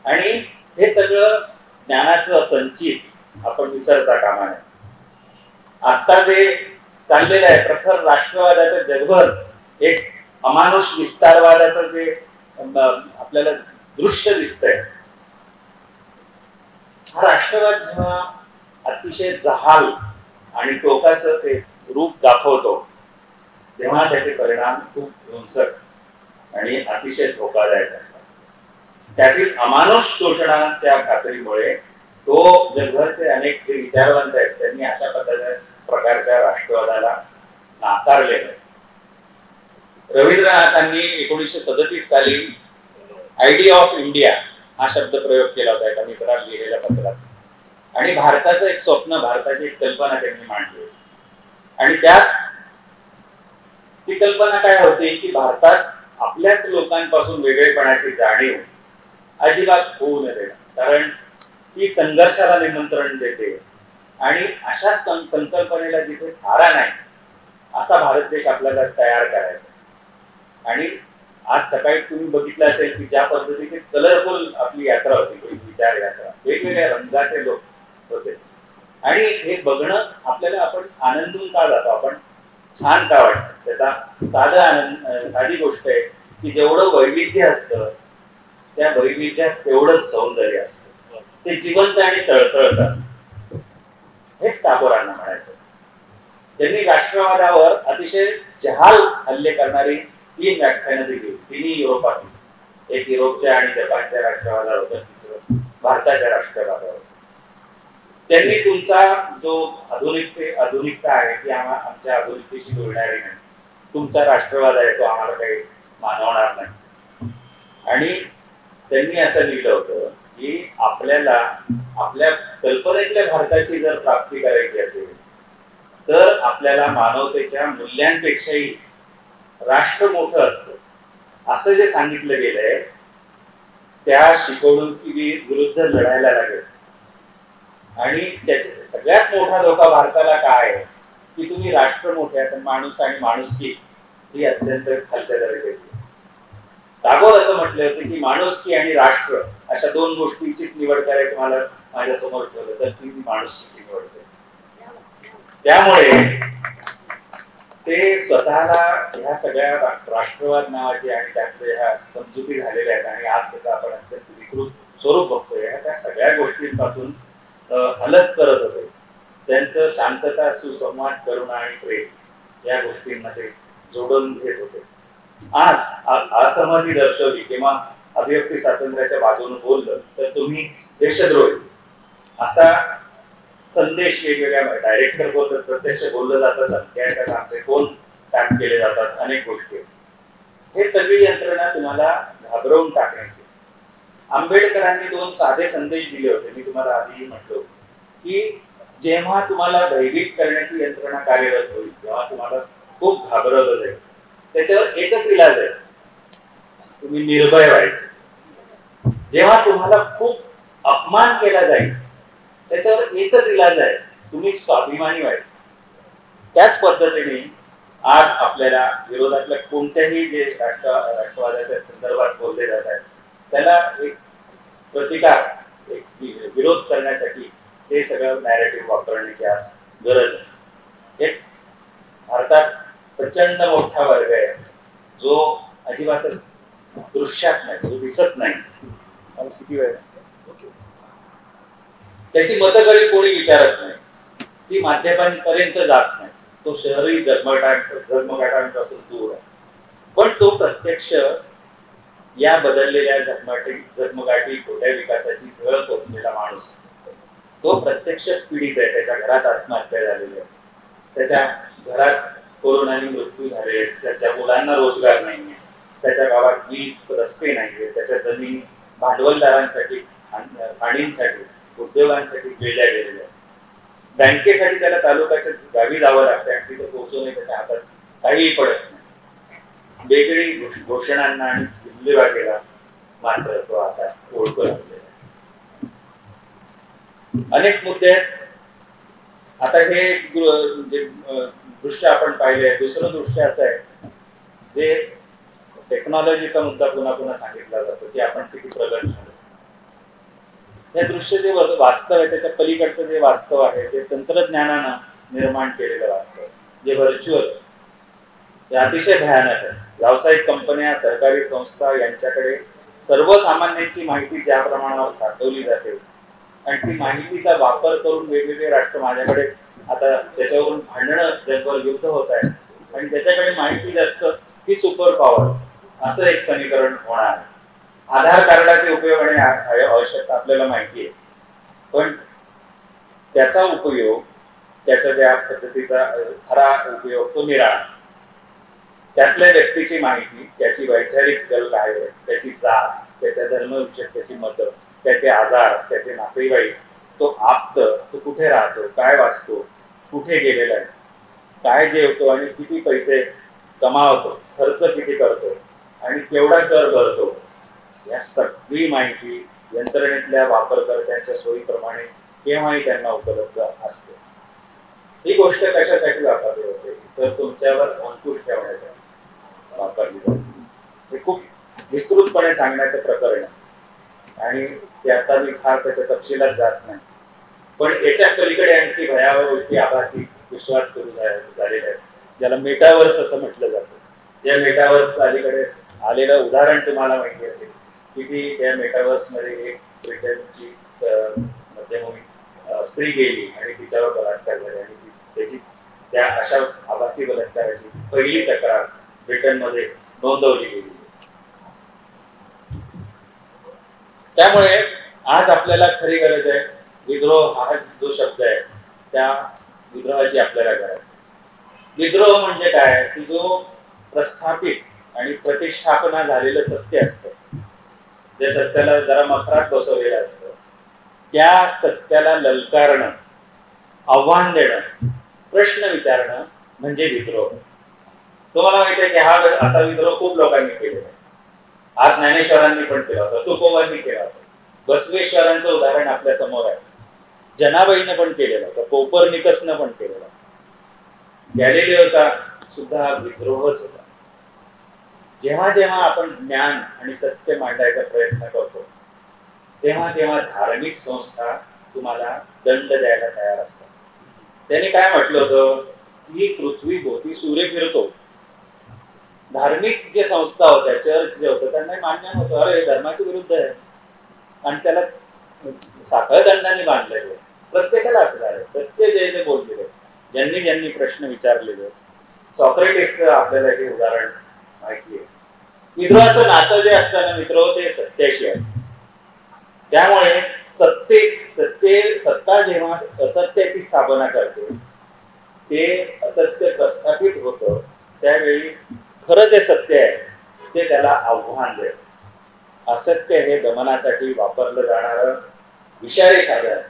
आणि हे सगळं ज्ञानाचं संचित आपण विसरता कामा नये. आता जे चाललेलं आहे प्रखर राष्ट्रवादाचं जगभर एक अमानुष विस्तारवादाचं जे आपल्याला दृश्य दिसतंय, हा राष्ट्रवाद जेव्हा अतिशय जहाल आणि टोकाचं ते रूप दाखवतो तेव्हा त्याचे परिणाम खूप हिंसक आणि अतिशय धोकादायक असतात. त्यातील अमानुष शोषणाच्या खात्रीमुळे तो जगभरचे अनेक जे विचारवंत आहेत त्यांनी अशा प्रकारच्या राष्ट्रवादाला नाकारलेलं आहे. रवींद्रनाथांनी 1937 साली आयडिया ऑफ इंडिया हा शब्द प्रयोग केला होता एका मित्राला लिहिलेल्या पत्रात, आणि भारताचं एक स्वप्न, भारताची एक कल्पना त्यांनी मांडली. आणि त्यात ती कल्पना काय होती की भारतात आपल्याच लोकांपासून वेगळेपणाची जाणीव अजिबात होऊ नये, कारण ती संघर्षाला निमंत्रण देते. आणि अशा संकल्पनेला जिथे थारा नाही असा भारत देश आपल्याला तयार करायचा. आणि आज सकाळी तुम्ही बघितलं असेल की ज्या पद्धतीचे कलरफुल आपली यात्रा होती, विचार यात्रा, वेगवेगळ्या रंगाचे लोक होते, आणि हे बघणं आपल्याला, आपण आनंदून का जातो, आपण छान का वाटतं, त्याचा साधी गोष्ट आहे की जेवढं वैविध्य असतं त्या वैविध्यात तेवढंच सौंदर्य असतं, ते जिवंत आणि सळसळत असतं. हेच टागोरांना म्हणायचं. त्यांनी राष्ट्रवादावर अतिशय जहाल हल्ले करणारी 3 व्याख्यानं दिली, तिन्ही युरोपातील. एक युरोपच्या आणि जपानच्या राष्ट्रवादावर होतं, तिसरं भारताच्या राष्ट्रवादावर. त्यांनी तुमचा जो आधुनिकता आहे ती आमच्या आधुनिकतेशी जुळणारी नाही, तुमचा राष्ट्रवाद आहे तो आम्हाला काही मानवणार नाही. आणि त्यांनी असं लिहिलं होतं की आपल्याला आपल्या कल्पनेतल्या भारताची जर प्राप्ती करायची असेल तर आपल्याला मानवतेच्या मूल्यांपेक्षाही राष्ट्र मोठं असतं असं जे सांगितलं गेलंय त्या शिकवणुकी विरुद्ध लढायला लागेल. आणि त्याचा सगळ्यात मोठा धोका भारताला काय आहे की तुम्ही राष्ट्र मोठे आहे पण माणूस आणि माणुसकी ही अत्यंत खालच्या दर्जाची. टागोर असं म्हटलं होतं की माणुसकी आणि राष्ट्र अशा 2 गोष्टींचीच निवड करायची मला माझ्या समोर ठेवलं तर ती माणुसकीची निवड केली. त्यामुळे ते स्वतःला ह्या सगळ्या राष्ट्रवाद नावाचे आणि त्यातल्या ह्या समजुती झालेल्या आहेत आणि आज त्याचा आपण अत्यंत विकृत स्वरूप बघतोय. त्या सगळ्या गोष्टींपासून अलग करत होते. त्यांचं शांतता, सुसंवाद, करुणा आणि प्रेम या गोष्टींमध्ये जोडून घेत होते. आज असहमती दर्शवली किंवा अभिव्यक्ती स्वातंत्र्याच्या बाजूने बोललं तर तुम्ही देशद्रोही असा संदेश वेगवेगळ्या डायरेक्टर बोलतात, प्रत्यक्ष बोललं जातं, धमक्या आमचे फोन टॅप केले जातात, अनेक गोष्टी. हे सगळी यंत्रणा तुम्हाला घाबरवून टाकण्याची. आंबेडकरांनी 2 साधे संदेश दिले होते. मी तुम्हाला आधीही म्हटलो की जेव्हा तुम्हाला भयभीत करण्याची यंत्रणा कार्यरत होईल, तेव्हा तुम्हाला खूप घाबरवलं जाईल. त्याच्यावर एकच इलाज आहे, तुम्ही निर्भय व्हायचं. जेव्हा तुम्हाला खूप अपमान केला जाईल, त्याच्यावर एकच इलाज आहे, तुम्ही स्वाभिमानी व्हायचं. त्याच पद्धतीने आज आपल्याला विरोधातल्या कोणत्याही जे राष्ट्रवादाच्या संदर्भात बोलले जात आहेत त्याला एक प्रतिकार, एक विरोध करण्यासाठी हे सगळं नॅरेटिव्ह वापरण्याची आज गरज आहे. एक भारतात प्रचंड मोठा वर्ग आहे जो अजिबातच दृश्यात नाही, जो दिसत नाही. किती वेळ त्याची मतकरी कोणी विचारत नाही, ती माध्यमांपर्यंत जात नाही, तो शहरी झगमगाटांपासून दूर आहे. पण तो प्रत्यक्ष या बदललेल्या झगमगाटी खोट्या विकासाची झळ पोचलेला माणूस, तो प्रत्यक्ष पीडित आहे. त्याच्या घरात आत्महत्या झालेली आहे, त्याच्या घरात कोरोनाने मृत्यू झाले, त्याच्या मुलांना रोजगार नाहीये, त्याच्या गावात वीज, रस्ते नाहीये, त्याच्या जमिनी भांडवलदारांसाठी, खाणींसाठी, उद्योगांसाठी गिळल्या गेलेल्या. बँकेसाठी त्याला तालुक्याच्या गावी जावं लागतं आणि तिथे पोहोचून त्याच्या हातात काहीही पडत नाही. वेगळी घोषणांना आणि दिल्लीवागेला मात्र तो आता ओळखू लागलेला. अनेक मुद्दे आहेत. आता हे जे दृश्य आपण पाहिले, दुसरं दृश्य असं आहे जे टेक्नॉलॉजीचा मुद्दा पुन्हा पुन्हा सांगितला जातो की आपण किती प्रगत झालो. हे दृश्य जे वास्तव आहे, त्याच्या पलीकडचं जे वास्तव आहे ते तंत्रज्ञानानं निर्माण केलेलं वास्तव, जे व्हर्च्युअल, ते अतिशय भयानक आहे. व्यावसायिक कंपन्या, सरकारी संस्था यांच्याकडे सर्वसामान्यांची माहिती ज्या प्रमाणावर साठवली जाते आणि ती माहितीचा वापर करून वेगवेगळे राष्ट्र माझ्याकडे आता त्याच्यावरून भांडणं, जगभर युद्ध होत आहे आणि त्याच्याकडे माहिती जास्त ही सुपर पॉवर, असं एक समीकरण होणार आहे. आधार कार्डाचे उपयोग आणि आवश्यकता आपल्याला माहिती आहे, पण त्याचा उपयोग, त्याच्या ज्या पद्धतीचा खरा उपयोग तो निराळा. त्यातल्या व्यक्तीची माहिती, त्याची वैचारिक कल काय आहे, त्याची जात, त्याच्या धर्मविषयक त्याची मतं, त्याचे आजार, त्याचे नातेवाईक, तो आप्त, तो कुठे राहतो, काय वाचतो, कुठे गेलेला आहे, काय जेवतो आणि किती पैसे कमावतो, खर्च किती करतो आणि केवढा कर भरतो, या सगळी माहिती यंत्रणेतल्या वापरकर्त्यांच्या सोयीप्रमाणे केव्हाही त्यांना उपलब्ध असते. ही गोष्ट कशासाठी वापरली होते, तर तुमच्यावर अंकुश ठेवण्यासाठी वापरली जाते. हे खूप विस्तृतपणे सांगण्याचं प्रकरण आहे आणि ते आता मी फार त्याच्या तपशिलात जात नाही. पण याच्या पलीकडे आणखी भयावह गोष्टी आभासी विश्वास सुरू झालेल्या आहेत, ज्याला मेटावर्स असं म्हटलं जातं. या मेटावर्स अलीकडे आलेलं उदाहरण तुम्हाला माहिती असेल की त्या मेटावर्स मध्ये एक ब्रिटनची मध्यमभूमी स्त्री गेली आणि तिच्यावर बलात्कार झाले आणि त्याची त्या अशा आभासी बलात्काराची पहिली तक्रार ब्रिटनमध्ये नोंदवली गेली. त्यामुळे आज आपल्याला खरी गरज आहे, विद्रोह हा जो शब्द आहे त्या विद्रोहाची आपल्याला गरज. विद्रोह म्हणजे काय की जो प्रस्थापित आणि प्रतिष्ठापना झालेलं सत्य असतं, जे सत्याला जरा मखरात बसवलेलं असतं, त्या सत्याला ललकारणं, आव्हान देणं, प्रश्न विचारणं म्हणजे विद्रोह. तुम्हाला माहिती आहे की हा असा विद्रोह खूप लोकांनी केलेला आहे. आज ज्ञानेश्वरांनी पण केला होता, तुकोबांनी केला होता, बसवेश्वरांचं उदाहरण आपल्या समोर आहे, जनाबाईनं पण केलेला होता, कोपर्निकसनं पण केलेला, गॅलिलिओचा सुद्धा विद्रोहच होता. जेव्हा जेव्हा आपण ज्ञान आणि सत्य मांडायचा प्रयत्न करतो तेव्हा तेव्हा धार्मिक संस्था तुम्हाला दंड द्यायला तयार असतात. त्यांनी काय म्हटलं होतं ही पृथ्वी भोवती सूर्य फिरतो. धार्मिक जे संस्था होत्या, चर्च जे होतं, त्यांना मान्य नव्हतं, अरे धर्माच्या विरुद्ध आहे, आणि त्याला साखळदंडाने बांधलेलं. प्रत्येकाला असं झालं. सत्य जे जे बोललेले, ज्यांनी ज्यांनी प्रश्न विचारलेले, सॉक्रेटिसचं आपल्याला हे उदाहरण माहिती आहे. मित्राचं नातं जे असतं ना, मित्र ते सत्याशी असतं. त्यामुळे सत्ता जेव्हा असत्याची स्थापना करते, ते असत्य प्रस्थापित होतं, त्यावेळी खरं जे सत्य आहे ते त्याला आव्हान देतं. असत्य हे दमनासाठी वापरलं जाणारं विषारी साधन.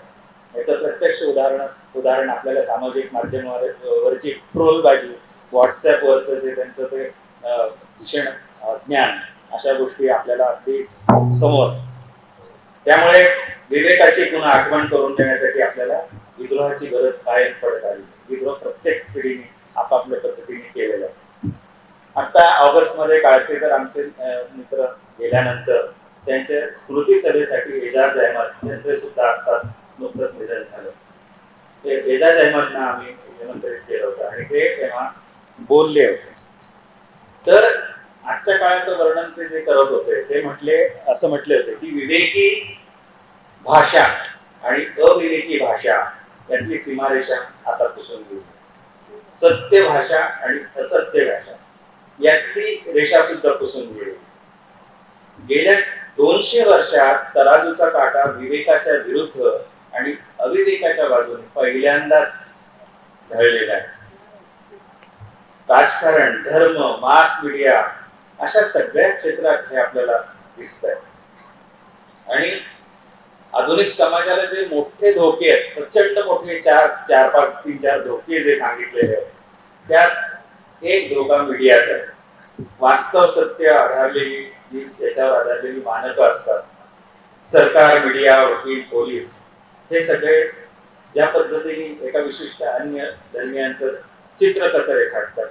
याचं प्रत्यक्ष उदाहरण आपल्याला सामाजिक माध्यमावरची ट्रोलबाजी, व्हॉट्सअपवरचं जे त्यांचं ते भीषण ज्ञान, अशा गोष्टी आपल्याला अगदी समोर. त्यामुळे विवेकाची पुन्हा आठवण करून देण्यासाठी आपल्याला विद्रोहाची गरज कायम पडत आली. विद्रोह प्रत्येक पिढीने आपापल्या पद्धतीने केलेला आहे. आता ऑगस्टमध्ये काळसेकर आमचे मित्र गेल्यानंतर त्यांच्या स्मृती सभेसाठी एजाज अहमद यांचे सुद्धा आत्ताच नुकतंच निधन झालं. ते एजाज अहमदना आम्ही निमंत्रित केलं होतं आणि ते तेव्हा बोलले होते. तर आजच्या काळाचं वर्णन ते जे करत होते, ते असं म्हटले होते की विवेकी भाषा आणि अविवेकी भाषा यातली सीमारेषा आता पुसून गेली. सत्य भाषा आणि असत्य भाषा यातली रेषा सुद्धा पुसून गेली. गेल्या 200 वर्षात तराजूचा काटा विवेकाच्या विरुद्ध आणि अविवेकाच्या बाजूने पहिल्यांदाच ढळलेला आहे. राजकारण, धर्म, मास मीडिया अशा सगळ्या क्षेत्रात हे आपल्याला दिसत आहे. आणि आधुनिक समाजाला जे मोठे धोके आहेत, प्रचंड मोठे 4-5-3-4 धोके जे सांगितलेले आहेत, त्यात एक धोका मीडियाचा आहे. वास्तव सत्य आधारलेली, त्याच्यावर आधारलेली मानकं असतात. सरकार, मीडिया, वकील, पोलीस हे सगळे ज्या पद्धतीने एका विशिष्ट अन्य धर्मियांचं चित्र कसं रेखाटतात,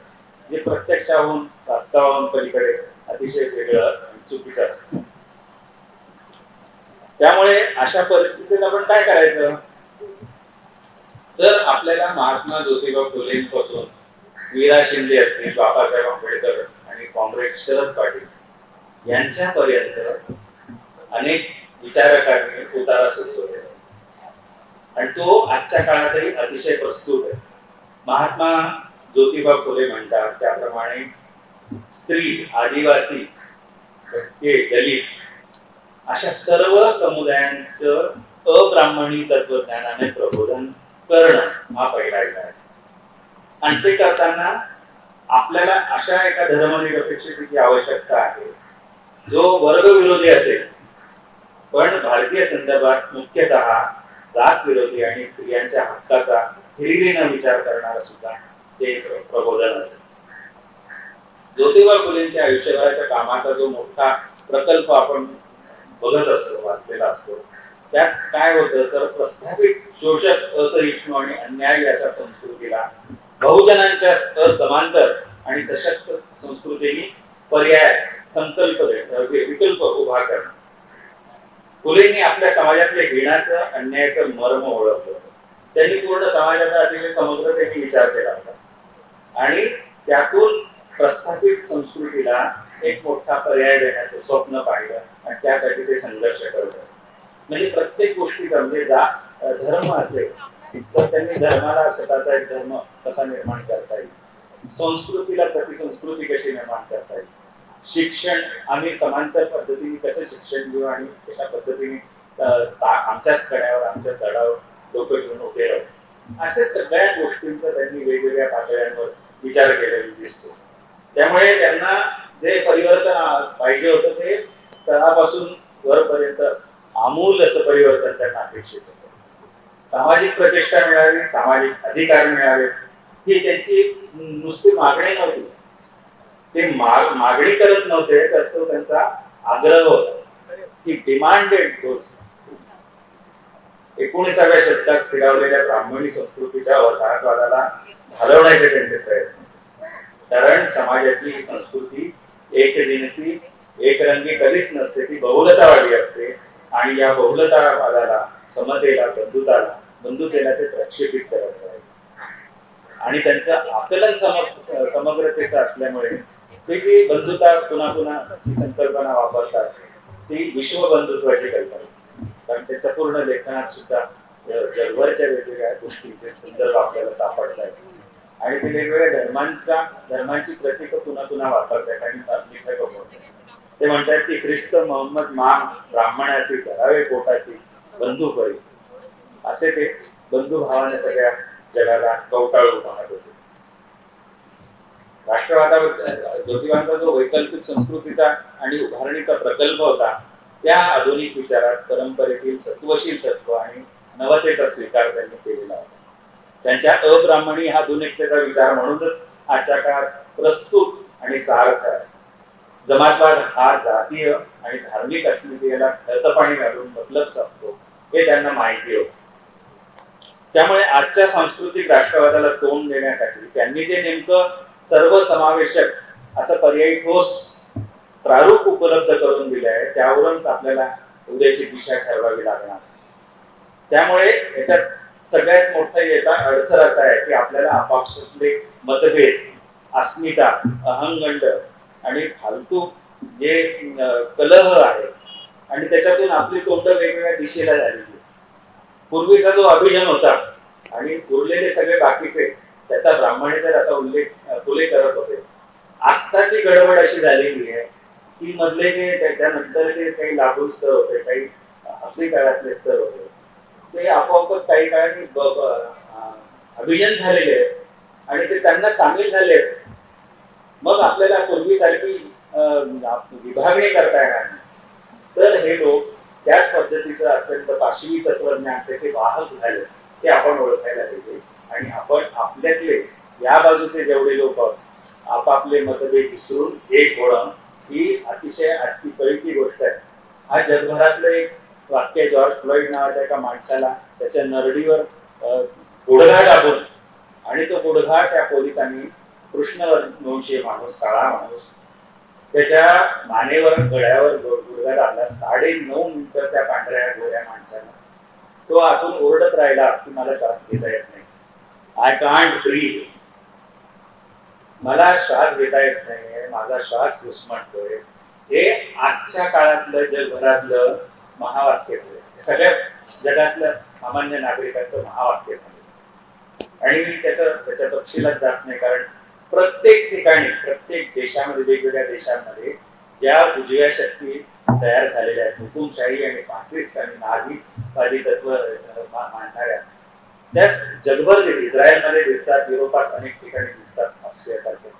जे प्रत्यक्षाहून वास्तवाहून पलीकडे अतिशय वेगळं आणि चुकीचं असतं. त्यामुळे अशा परिस्थितीत आपण काय करायचं? तर आपल्याला महात्मा ज्योतिबा फुलेंपासून वीरा शिंदे असतील, बाबासाहेब आंबेडकर आणि कॉम्रेड शरद पाटील यांच्यापर्यंत अनेक विचारकांनी उतारा सुचवले आणि तो आजच्या काळातही अतिशय प्रस्तुत आहे. महात्मा ज्योतिबा फुले म्हणतात त्याप्रमाणे स्त्री, आदिवासी, दलित अशा सर्व समुदायांचं अब्राह्मणी तत्वज्ञानाने प्रबोधन करणं हा पहिला आहे. आणि ते करताना आपल्याला अशा एका धर्मनिरपेक्षतेची आवश्यकता आहे जो वर्गविरोधी असेल, पण भारतीय संदर्भात मुख्यतः जात विरोधी आणि स्त्रियांच्या हक्काचा हिरिरीने विचार करणारा सुद्धा ते प्रबोधन असेल. ज्योतिबा फुलेंच्या आयुष्यभराच्या कामाचा जो मोठा प्रकल्प आपण बघत असतो, वाचलेला असतो, त्यात काय होतं तर प्रस्थापित, शोषक, असहिष्णू आणि अन्यायी अशा संस्कृतीला बहुजनांच्या असमांतर आणि सशक्त संस्कृतीने पर्याय विकल्प उभा करणं. फुलेंनी आपल्या समाजातले घृणाचं, अन्यायाचं मर्म ओळखलं. त्यांनी पूर्ण समाजाचा अतिशय समग्रतेने विचार केला होता आणि त्यातून प्रस्थापित संस्कृतीला एक मोठा पर्याय देण्याचं स्वप्न पाहिलं आणि त्यासाठी ते संघर्ष करत. म्हणजे प्रत्येक गोष्टीचा, म्हणजे धर्म असेल तर त्यांनी धर्माला स्वतःचा एक धर्म कसा निर्माण करता येईल, संस्कृतीला प्रतिसंस्कृती कशी निर्माण करता येईल, शिक्षण आम्ही समांतर पद्धतीने कसं शिक्षण घेऊ आणि कशा पद्धतीने आमच्याच कड्यावर, आमच्या तळावर डोकं घेऊन उभे राहू, असे सगळ्या गोष्टींचा त्यांनी वेगवेगळ्या पातळ्यांवर विचार केलेला दिसतो. त्यामुळे त्यांना जे परिवर्तन पाहिजे होतं ते तळापासून वरपर्यंत आमूल असं परिवर्तन त्यांना अपेक्षित होतं. सामाजिक प्रतिष्ठा मिळावी, सामाजिक अधिकार मिळावे, ही त्यांची नुसती मागणी नव्हती. ते मागणी करत नव्हते, तर तो त्यांचा आग्रह होता. ही डिमांडेड दोज. 19व्या शतकात स्थिरावलेल्या ब्राह्मणी संस्कृतीच्या वसाहतवादाला घालवण्याचे त्यांचे प्रयत्न. कारण समाजाची ही संस्कृती एकदिनसी, एकरंगी कधीच नसते, ती बहुलतावादी असते आणि या बहुलतावादाला, समतेला, बंधुतेला ते प्रक्षेपित करत आहे. आणि त्यांचं आकलन समग्रतेचं असल्यामुळे ते जी बंधुता पुन्हा पुन्हा ही संकल्पना वापरतात ती विश्वबंधुत्वाची कल्पना, कारण त्याच्या पूर्ण लेखनात सुद्धा जगभरच्या वेगवेगळ्या गोष्टींचे संदर्भ आपल्याला सापडतात आणि ते वेगवेगळ्या धर्मांची प्रतीक पुन्हा पुन्हा वापरतात आणि लेखक वापरतात. ते म्हणतात की ख्रिस्त मोहम्मद माम ब्राह्मणासी धरावे पोटासी बंधू परी, असे ते बंधुभावाने सगळ्या जगाला कवटाळून पाहत होते. राष्ट्रवादाबद्दल ज्योतिबांचा जो वैकल्पिक संस्कृतीचा आणि उभारणीचा प्रकल्प होता त्या आधुनिक विचारात परंपरेतील सत्वशील सत्व आणि नवतेचा स्वीकार त्यांनी केलेला होता. त्यांच्या अब्राह्मणी हा आधुनिकतेचा विचार म्हणूनच आजच्या काळात प्रस्तुत आणि सार्थ आहे. जमातवाद हा जातीय आणि धार्मिक अस्मितेला खतपाणी घालून मतलब साधतो हे त्यांना माहिती होतं. त्यामुळे आजच्या सांस्कृतिक राष्ट्रवादाला तोंड देण्यासाठी त्यांनी जे नेमकं सर्वसमावेशक असं पर्यायी ठोस प्रारूप उपलब्ध करून दिले आहे त्यावरूनच आपल्याला उद्याची दिशा ठरवावी लागणार. त्यामुळे याच्यात सगळ्यात मोठा याचा अडसर असा आहे की आपल्याला आपापसातले मतभेद, अस्मिता, अहंगंड आणि फालतू जे कलह आहे आणि त्याच्यातून आपली तोंड वेगवेगळ्या दिशेला झालेली. पूर्वीचा जो अभियान होता आणि उरलेले सगळे बाकीचे त्याचा ब्राह्मणेतर असा उल्लेख फुले करत होते. आत्ताची गडबड अशी झालेली आहे की मधले जे त्याच्यानंतरचे काही लागू स्तर होते, काही आपली काळातले स्तर होते, ते आपोआपच काही काळाने अभियान झालेले आहेत आणि ते त्यांना सामील झाले. मग आपल्याला पूर्वीसारखी विभागणी करता येणार नाही. तर हे लोक त्याच पद्धतीचं अत्यंत पाशवी तत्वज्ञान त्याचे वाहक झाले ते आपण ओळखायला पाहिजे आणि आपण आपल्यातले या बाजूचे जेवढे लोक आपापले मतभेद विसरून एक होणं ही अतिशय आजची कळीची गोष्ट आहे. हा जगभरातलं एक वाक्य जॉर्ज फ्लॉइड नावाच्या एका माणसाला त्याच्या नरडीवर गुडघा दाबून आणि तो गुडघा त्या पोलिसांनी कृष्णवंशीय माणूस, काळा माणूस, त्याच्या मानेवर गळ्यावर गुडघा दाबला. 9.5 मिनिटं त्या पांढऱ्या गोऱ्या माणसानं तो आतून ओरडत राहिला की मला श्वास घेता येत नाही, आय कांट ब्रीथ, मला श्वास घेता येत नाही, माझा श्वास घुसमटतोय. हे आजच्या काळातलं जगभरातलं महावाक्य, सगळ्या जगातलं सामान्य नागरिकांचं महावाक्य आणि मी त्याच्या तपशिलात जात नाही, कारण प्रत्येक ठिकाणी प्रत्येक देशामध्ये वेगवेगळ्या देशांमध्ये ज्या उजव्या शक्ती तयार झालेल्या आहेत, हुकुमशाही आणि फासिस्ट आणि नाझीवादी तत्व मांडणाऱ्या, त्या जगभर इस्रायलमध्ये दिसतात, युरोपात अनेक ठिकाणी दिसतात, ऑस्ट्रियासारखे.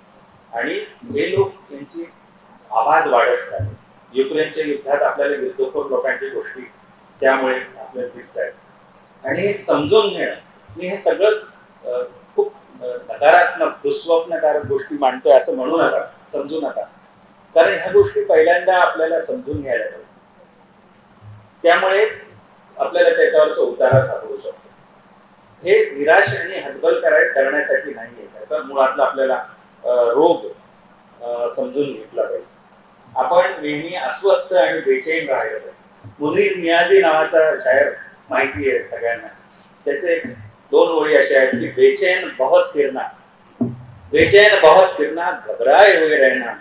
आणि हे लोक यांची आवाज वाढत चालली. युक्रेनच्या युद्धात आपल्याला युद्धखोर लोकांची गोष्टी त्यामुळे आपल्याला दिसत आहेत आणि हे समजून घेणं. मी हे सगळं खूप नकारात्मक दुःस्वप्नकारक गोष्टी मांडतोय असं म्हणू नका, समजू नका, कारण ह्या गोष्टी पहिल्यांदा आपल्याला समजून घ्यायला पाहिजे. त्यामुळे आपल्याला त्याच्यावरचा उतारा सापडू शकतो. हे निराश आणि हतबल करण्यासाठी नाहीये, त्याचा मुळातला आपल्याला रोग समजून घेतला पाहिजे. आपण नेहमी अस्वस्थ आणि बेचैन राहिलो पाहिजे. मुनीर नियाझी नावाचा शायर माहिती आहे सगळ्यांना. त्याचे 2 ओळी अशा आहेत की बेचैन बहुत फिरना, बेचैन बहुत फिरना, घबराए हुए रहना,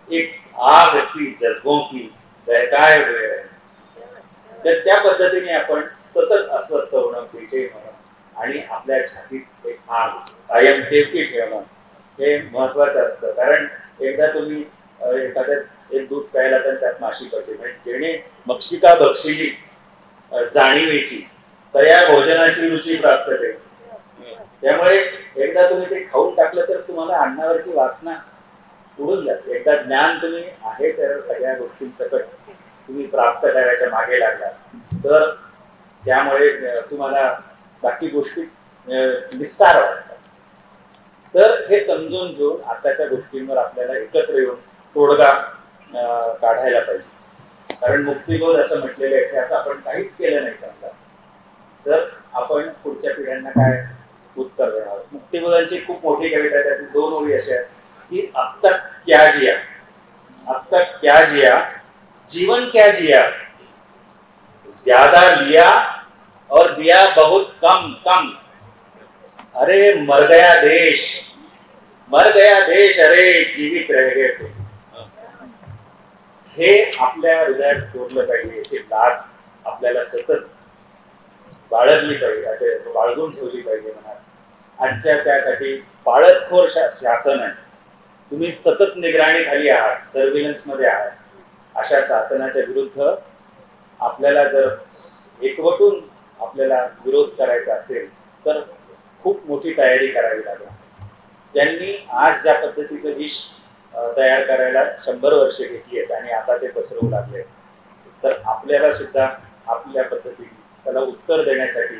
एक आग सी जज्बों की बहकाए हुए रहना. तर त्या पद्धतीने आपण सतत अस्वस्थ होणं, बेचैन होणं आणि आपल्या छातीत एक आग कायम तेवती ठेवणं हे महत्वाचं असतं. कारण एकदा तुम्ही एखाद्या एक दूध प्यायला तर त्यात माशी पडते, म्हणजे जेणे मक्षिका बक्षिली जाणीवेची तया भोजनाची रुची प्राप्त होते. त्यामुळे एकदा तुम्ही ते खाऊन टाकलं तर तुम्हाला अन्नावरची वासना उडून जाते. एकदा ज्ञान तुम्ही आहे त्या सगळ्या गोष्टींसकट तुम्ही प्राप्त करायच्या मागे लागला तर त्यामुळे तुम्हाला बाकी गोष्टी निस्सार वाटतात. तर हे समजून घेऊन आताच्या गोष्टींवर आपल्याला एकत्र येऊन तोडगा काढायला पाहिजे. कारण मुक्तिबोध असं म्हटलेलं आहे की आता आपण काहीच केलं नाही समजा तर आपण पुढच्या पिढ्यांना काय उत्तर देणार. मुक्तिबोधांची खूप मोठी कविता, त्यातील 2 ओळी अशा आहेत कि अब तक क्या जिया, अब तक क्या जिया, जीवन क्या जिया, ज्यादा लिया और दिया बहुत कम कम, अरे मर गया देश, मर गया देश, अरे जीवित रह गए तुम. हे आपल्या हृदयात कोरलं पाहिजे. याची लाज आपल्याला सतत बाळगली पाहिजे, बाळगून ठेवली पाहिजे मनात. आजच्या त्यासाठी पाळतखोर शासन आहे. तुम्ही सतत निगराणी खाली आहात, सर्व्हिलन्स मध्ये आहात. अशा शासनाच्या विरुद्ध आपल्याला जर एकवटून आपल्याला विरोध करायचा असेल तर खूप मोठी तयारी करावी लागेल. त्यांनी आज ज्या पद्धतीचं विष तयार करायला 100 वर्षे घेतली आहेत आणि आता ते पसरवू लागले, तर आपल्याला सुद्धा आपल्या पद्धतीने त्याला उत्तर देण्यासाठी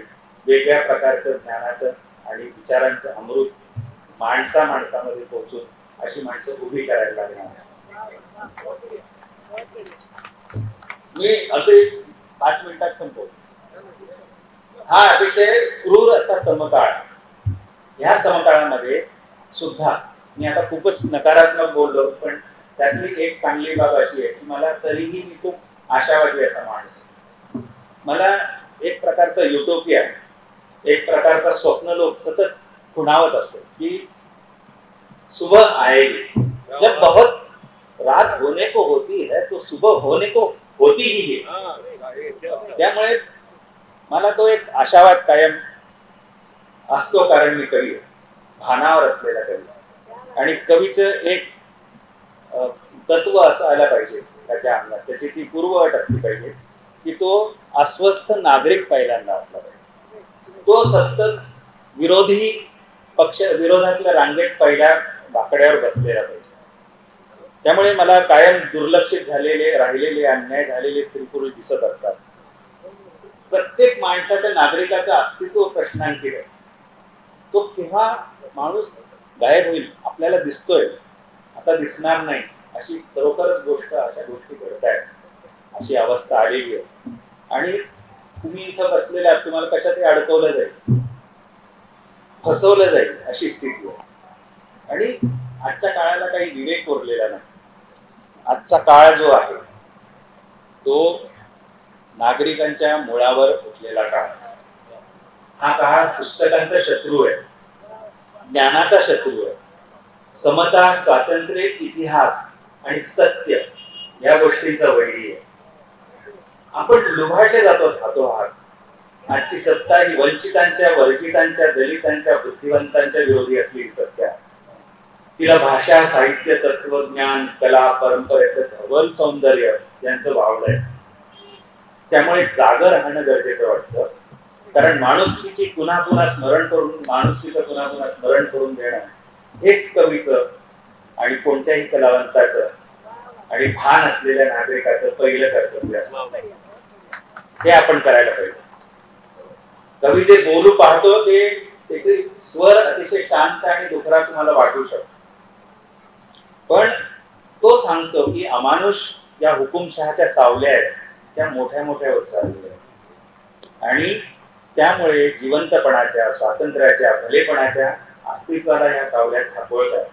वेगळ्या प्रकारचं ज्ञानाचं आणि विचारांचं अमृत माणसामध्ये पोहोचून अशी माणसं उभी करायला लागणार. मी अगदी 5 मिनिटात संपवतो. हा अतिशय क्रूर असा समकाळ. ह्या समकाळामध्ये सुद्धा मी आता खूपच नकारात्मक बोललो, पण त्यातली एक चांगली बाब अशी आहे की मला तरीही मी खूप आशावादी असा माणूस. मला एक प्रकारचा युटोपिया, एक प्रकारचा स्वप्नलोक सतत खुणावत असतो की सुबह आएगी. जब बहुत रात होने को होती है तो सुबह होने को होती ही है. त्यामुळे मला तो एक आशावाद कायम असतो, कारण मी कवी आहे, भानावर असलेला कवी. आणि कवीचं एक तत्व असायला पाहिजे त्याच्या अंगात, त्याची ती पूर्वअट असली पाहिजे की तो अस्वस्थ नागरिक पहिल्यांदा असला पाहिजे. तो सतत विरोधी पक्ष विरोधातल्या रांगेत पहिल्या बाकड्यावर बसलेला पाहिजे. त्यामुळे मला कायम दुर्लक्षित झालेले, राहिलेले, अन्याय झालेले स्त्री पुरुष दिसत असतात. प्रत्येक माणसाच्या, नागरिकाचं अस्तित्व प्रश्नांकित आहे. तो केव्हा माणूस गायब होईल आपल्याला दिसतोय, आता दिसणार नाही, अशी खरोखरच गोष्ट, अशा गोष्टी घडत आहेत. अशी अवस्था आलेली आहे. आणि तुम्ही इथं बसलेले आहात, तुम्हाला कशातही अडकवलं जाईल, फसवलं जाईल, अशी स्थिती आहे. आणि आजच्या काळाला काही विवेक उरलेला नाही. आजचा काळ जो आहे तो नागरिकांच्या मुळावर उठलेला काळ. हा काळ पुस्तकांचा शत्रू आहे, ज्ञानाचा शत्रू आहे. समता, स्वातंत्र्य, इतिहास आणि सत्य या गोष्टींचा वैरी आहे. आपण लुभाडले जातो हातोहात. आजची सत्ता ही वंचितांच्या, वर्जितांच्या, दलितांच्या, बुद्धिवंतांच्या विरोधी असलेली सत्ता. तिला भाषा, साहित्य, तत्वज्ञान, कला, परंपरेचं धवल सौंदर्य यांचं वावलंय. त्यामुळे जागर राहणं गरजेचं वाटतं. कारण माणुसकीची पुन्हा पुन्हा स्मरण करून, माणुसकीचं पुन्हा पुन्हा स्मरण करून देणं हेच कवीचं आणि कोणत्याही कलावंताचं आणि भान असलेल्या नागरिकाचं पहिलं कर्तव्य असतं. हे आपण करायला पाहिजे. कवी जे बोलू पाहतो ते त्याचे स्वर अतिशय शांत आणि दुखरा तुम्हाला वाटू शकतो, पण तो सांगतो की अमानुष या हुकुमशहाच्या सावल्या आहेत त्या मोठ्या मोठ्या होत चाललेल्या आहेत. आणि त्यामुळे जिवंतपणाच्या, स्वातंत्र्याच्या, भलेपणाच्या अस्तित्वाला या सावल्या थापवतात.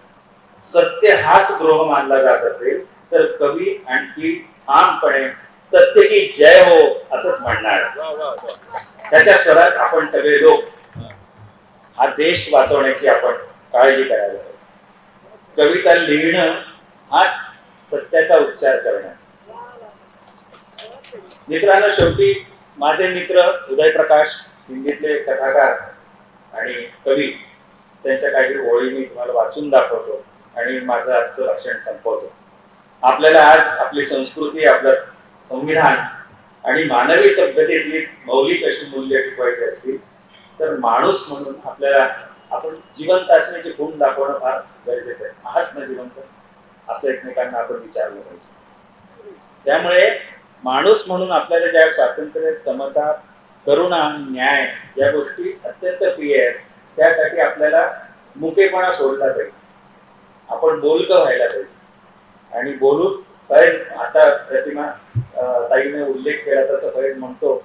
सत्य हाच गृह मानला जात असेल तर कवी आणखी ठामपणे सत्य की जय हो असंच म्हणणार. त्याच्या स्वरात आपण सगळे लोक हा देश वाचवण्याची आपण काळजी करायला पाहिजे. कविता लिहिणं हाच सत्याचा उच्चार करणं. मित्रांनो, शेवटी माझे मित्र उदय प्रकाश, हिंदीतले कथाकार आणि कवी, त्यांच्या काही ओळी मी तुम्हाला वाचून दाखवतो आणि माझं आजचं भाषण संपवतो. आपल्याला आज आपली संस्कृती, आपलं संविधान आणि मानवी सभ्यतेतली मौलिक अशी मूल्य टिकवायची असतील तर माणूस म्हणून आपल्याला आपण जिवंत असण्याची खूण दाखवणं फार गरजेचं आहे. आहात ना जिवंत, असं एकमेकांना आपण विचारलं पाहिजे. त्यामुळे माणूस म्हणून आपल्याला ज्या स्वातंत्र्य, समता, करुणा, न्याय या गोष्टी अत्यंत प्रिय आहेत, त्यासाठी आपल्याला मुकेपणा सोडला पाहिजे. आपण बोलकं व्हायला पाहिजे. आणि बोलून फैज, आता प्रतिमा ताईने उल्लेख केला तसं फैज म्हणतो,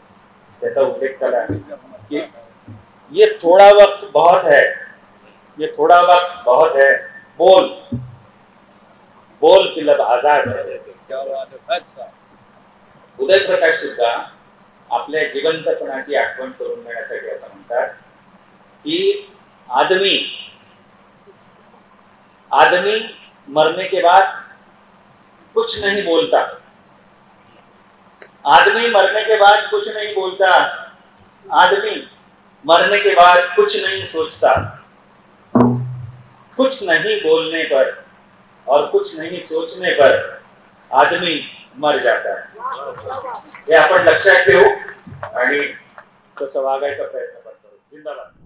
त्याचा उल्लेख केला की ये थोड़ा वक्त बहुत है, ये थोड़ा वक्त बहुत है, बोल बोल तिलब आजाद है. उदय प्रकाश सुद्धा आपल्या जिवंतपणाची आठवण करून देण्यासाठी असं म्हणतात की आदमी आदमी मरने के बाद कुछ नहीं बोलता। आदमी मरने के बाद कुछ नहीं बोलता। आदमी मरने के बाद कुछ नहीं सोचता। कुछ नहीं बोलने पर और कुछ नहीं सोचने पर आदमी मर जाता है। हे आपण लक्षात ठेवू आणि तसं वागायचा प्रयत्न करतो। जिंदाबाद।